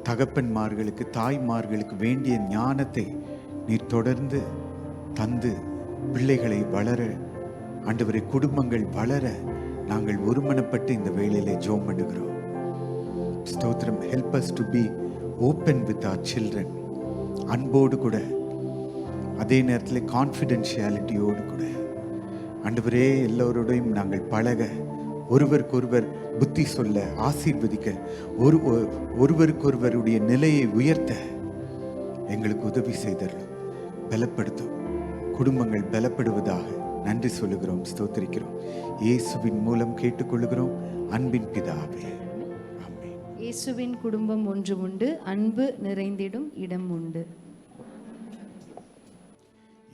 தகப்பன்மார்களுக்கு தாய்மார்களுக்கு வேண்டிய ஞானத்தை நீர் தொடர்ந்து தந்து பிள்ளைகளை வளர ஆண்டவரே, குடும்பங்கள் வளர நாங்கள் ஒருமனப்பட்டு இந்த வேளையிலே ஜெபம் பண்ணுகிறோம். ஸ்தோத்திரம். Help us to be open with our children. அன்போடு கூட, அதே நேரத்தில் கான்ஃபிடென்ஷியாலிட்டியோடு கூட ஆண்டவரே, எல்லோரோடையும் நாங்கள் பழக, ஒருவருக்கொருவர் புத்தி சொல்ல, ஆசீர்வதிக்க, ஒருவருக்கொருவருடைய நிலையை உயர்த்த எங்களுக்கு உதவி செய்தரும், பலப்படுத்தும். குடும்பங்கள் பலப்படுவதாக நன்றி சொல்லுகிறோம், ஸ்தோத்திரிக்கிறோம். இயேசுவின் மூலம் கேட்டுக்கொள்கிறோம் அன்பின் பிதாவே, ஆமென். இயேசுவின் குடும்பம் ஒன்று உண்டு, அன்பு நிறைந்திடும் இடம் உண்டு.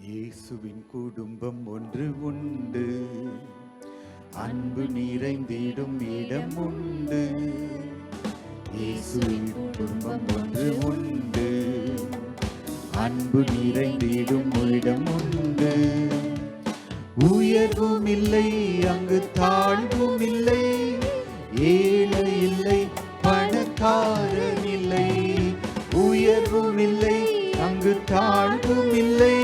இயேசுவின் குடும்பம் ஒன்று உண்டு, அன்பு நிறைந்திடும் இடம் உண்டு. இயேசுவின் குடும்பம் ஒன்று உண்டு, அன்பு நிறைந்திடும் இடம் உண்டு. உயர்வும் இல்லை அங்கு தாழ்வும் இல்லை, ஏழை இல்லை பணக்காரன் இல்லை. உயர்வும் இல்லை அங்கு தாழ்வும் இல்லை,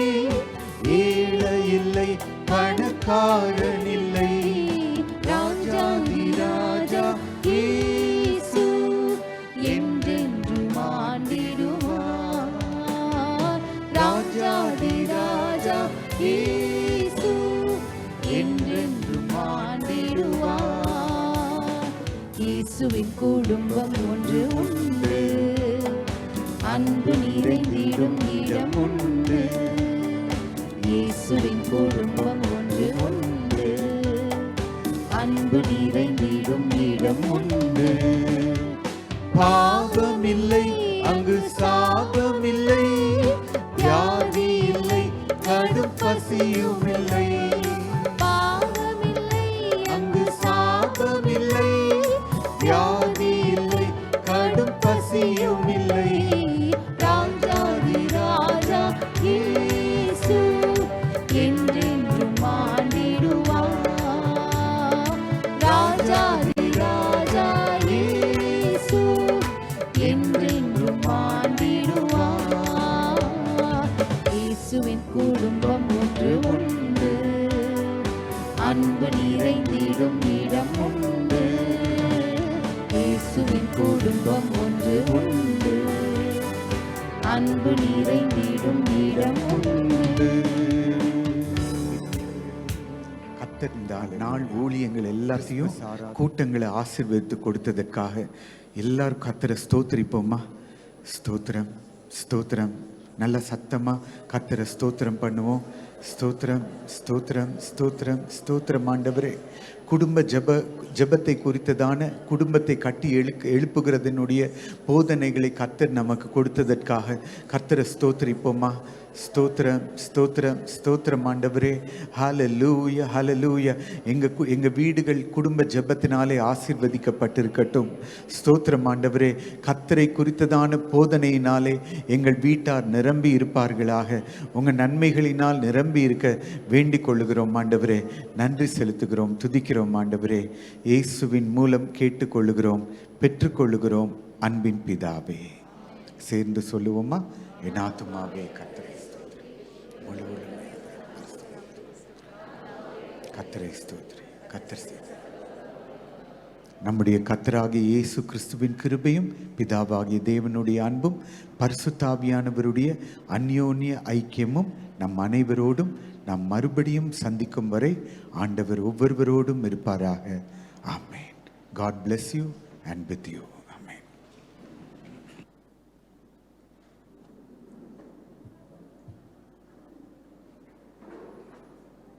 ஏழை இல்லை பணக்காரன் இல்லை. ராஜாதி ராஜா இயேசு என்றென்றும் ஆண்டிடுவார். ராஜாதி ராஜா இயேசு என்றென்றும் ஆண்டிடுவார். இயேசுவின் குடும்பம் ஒன்று உண்டு, அன்பு நிறைந்திடும் இடம் உண்டு. இயேசுவின் குடும்பம் ஒன்று உண்டு, அன்பு நிறைந்திடும் இடம் உண்டு. பாவம் இல்லை அங்கு சாபம் இல்லை, வியாதி இல்லை கடும் பசியும் இல்லை. பாவம் இல்லை அங்கு சாபம் இல்லை, வியாதி இல்லை கடும் பசியும் இல்லை. ராஜாதி ராஜா இயேசு என்றென்றும் ஆண்டிடுவார். ராஜாதி ராஜா இயேசு என்றென்றும் ஆண்டிடுவார். இயேசுவின் குடும்பம் ஒன்று உண்டு, அன்பு நிறைந்திடும் இடம் உண்டு. இயேசுவின் குடும்பம் ஒன்று உண்டு, அன்பு நிறைந்திடும் இடம் உண்டு. கர்த்தர் இந்த நாள் ஊழியங்கள் எல்லாத்தையும் கூட்டங்களை ஆசீர்வதித்து கொடுத்ததற்காக எல்லாரும் கர்த்தரை ஸ்தோத்திரிப்போமா? ஸ்தோத்திரம், ஸ்தோத்திரம். நல்ல சத்தமா கர்த்தரை ஸ்தோத்திரம் பண்ணுவோம். ஸ்தோத்திரம், ஸ்தோத்திரம், ஸ்தோத்திரம், ஸ்தோத்திரம். ஆண்டவரே, குடும்ப ஜெபத்தை குறித்ததான குடும்பத்தை கட்டி எழுப்புகிறதனுடைய போதனைகளை கர்த்தர் நமக்கு கொடுத்ததற்காக கர்த்தரை ஸ்தோத்திரிப்போமா? ஸ்தோத்திரம், ஸ்தோத்திரம், ஸ்தோத்திரம். ஆண்டவரே, ஹல்லேலூயா, ஹல்லேலூயா. எங்க வீடுகள் குடும்ப ஜெபத்தினாலே ஆசீர்வதிக்கப்பட்டிருக்கட்டும். ஸ்தோத்திரம் ஆண்டவரே. கர்த்தரை குறித்ததான போதனையினாலே எங்கள் வீட்டார் நிரம்பி இருப்பார்களாக. உங்க நன்மைகளினால் நிரம்பி இருக்க வேண்டிக் கொள்ளுகிறோம் ஆண்டவரே. நன்றி செலுத்துகிறோம், துதிக்கிறோம் ஆண்டவரே. இயேசுவின் மூலம் கேட்டுக்கொள்ளுகிறோம், பெற்றுக்கொள்ளுகிறோம் அன்பின் பிதாவே. சேர்ந்து சொல்லுவோமா? என் ஆத்துமாவே கர்த்தரை ஸ்தோத்திரி, முழு உள்ளமே கர்த்தரை ஸ்தோத்திரி, கர்த்தர் ஸ்தோத்திரி. நம்முடைய கர்த்தராகிய இயேசு கிறிஸ்துவின் கிருபையும் பிதாவாகிய தேவனுடைய அன்பும் பரிசுத்தாவியானவருடைய அந்யோன்ய ஐக்கியமும் நம் அனைவரோடும் நாம் மறுபடியும் சந்திக்கும் வரை ஆண்டவர் ஒவ்வொருவரோடும் இருப்பாராக. ஆமென். God bless you and with you.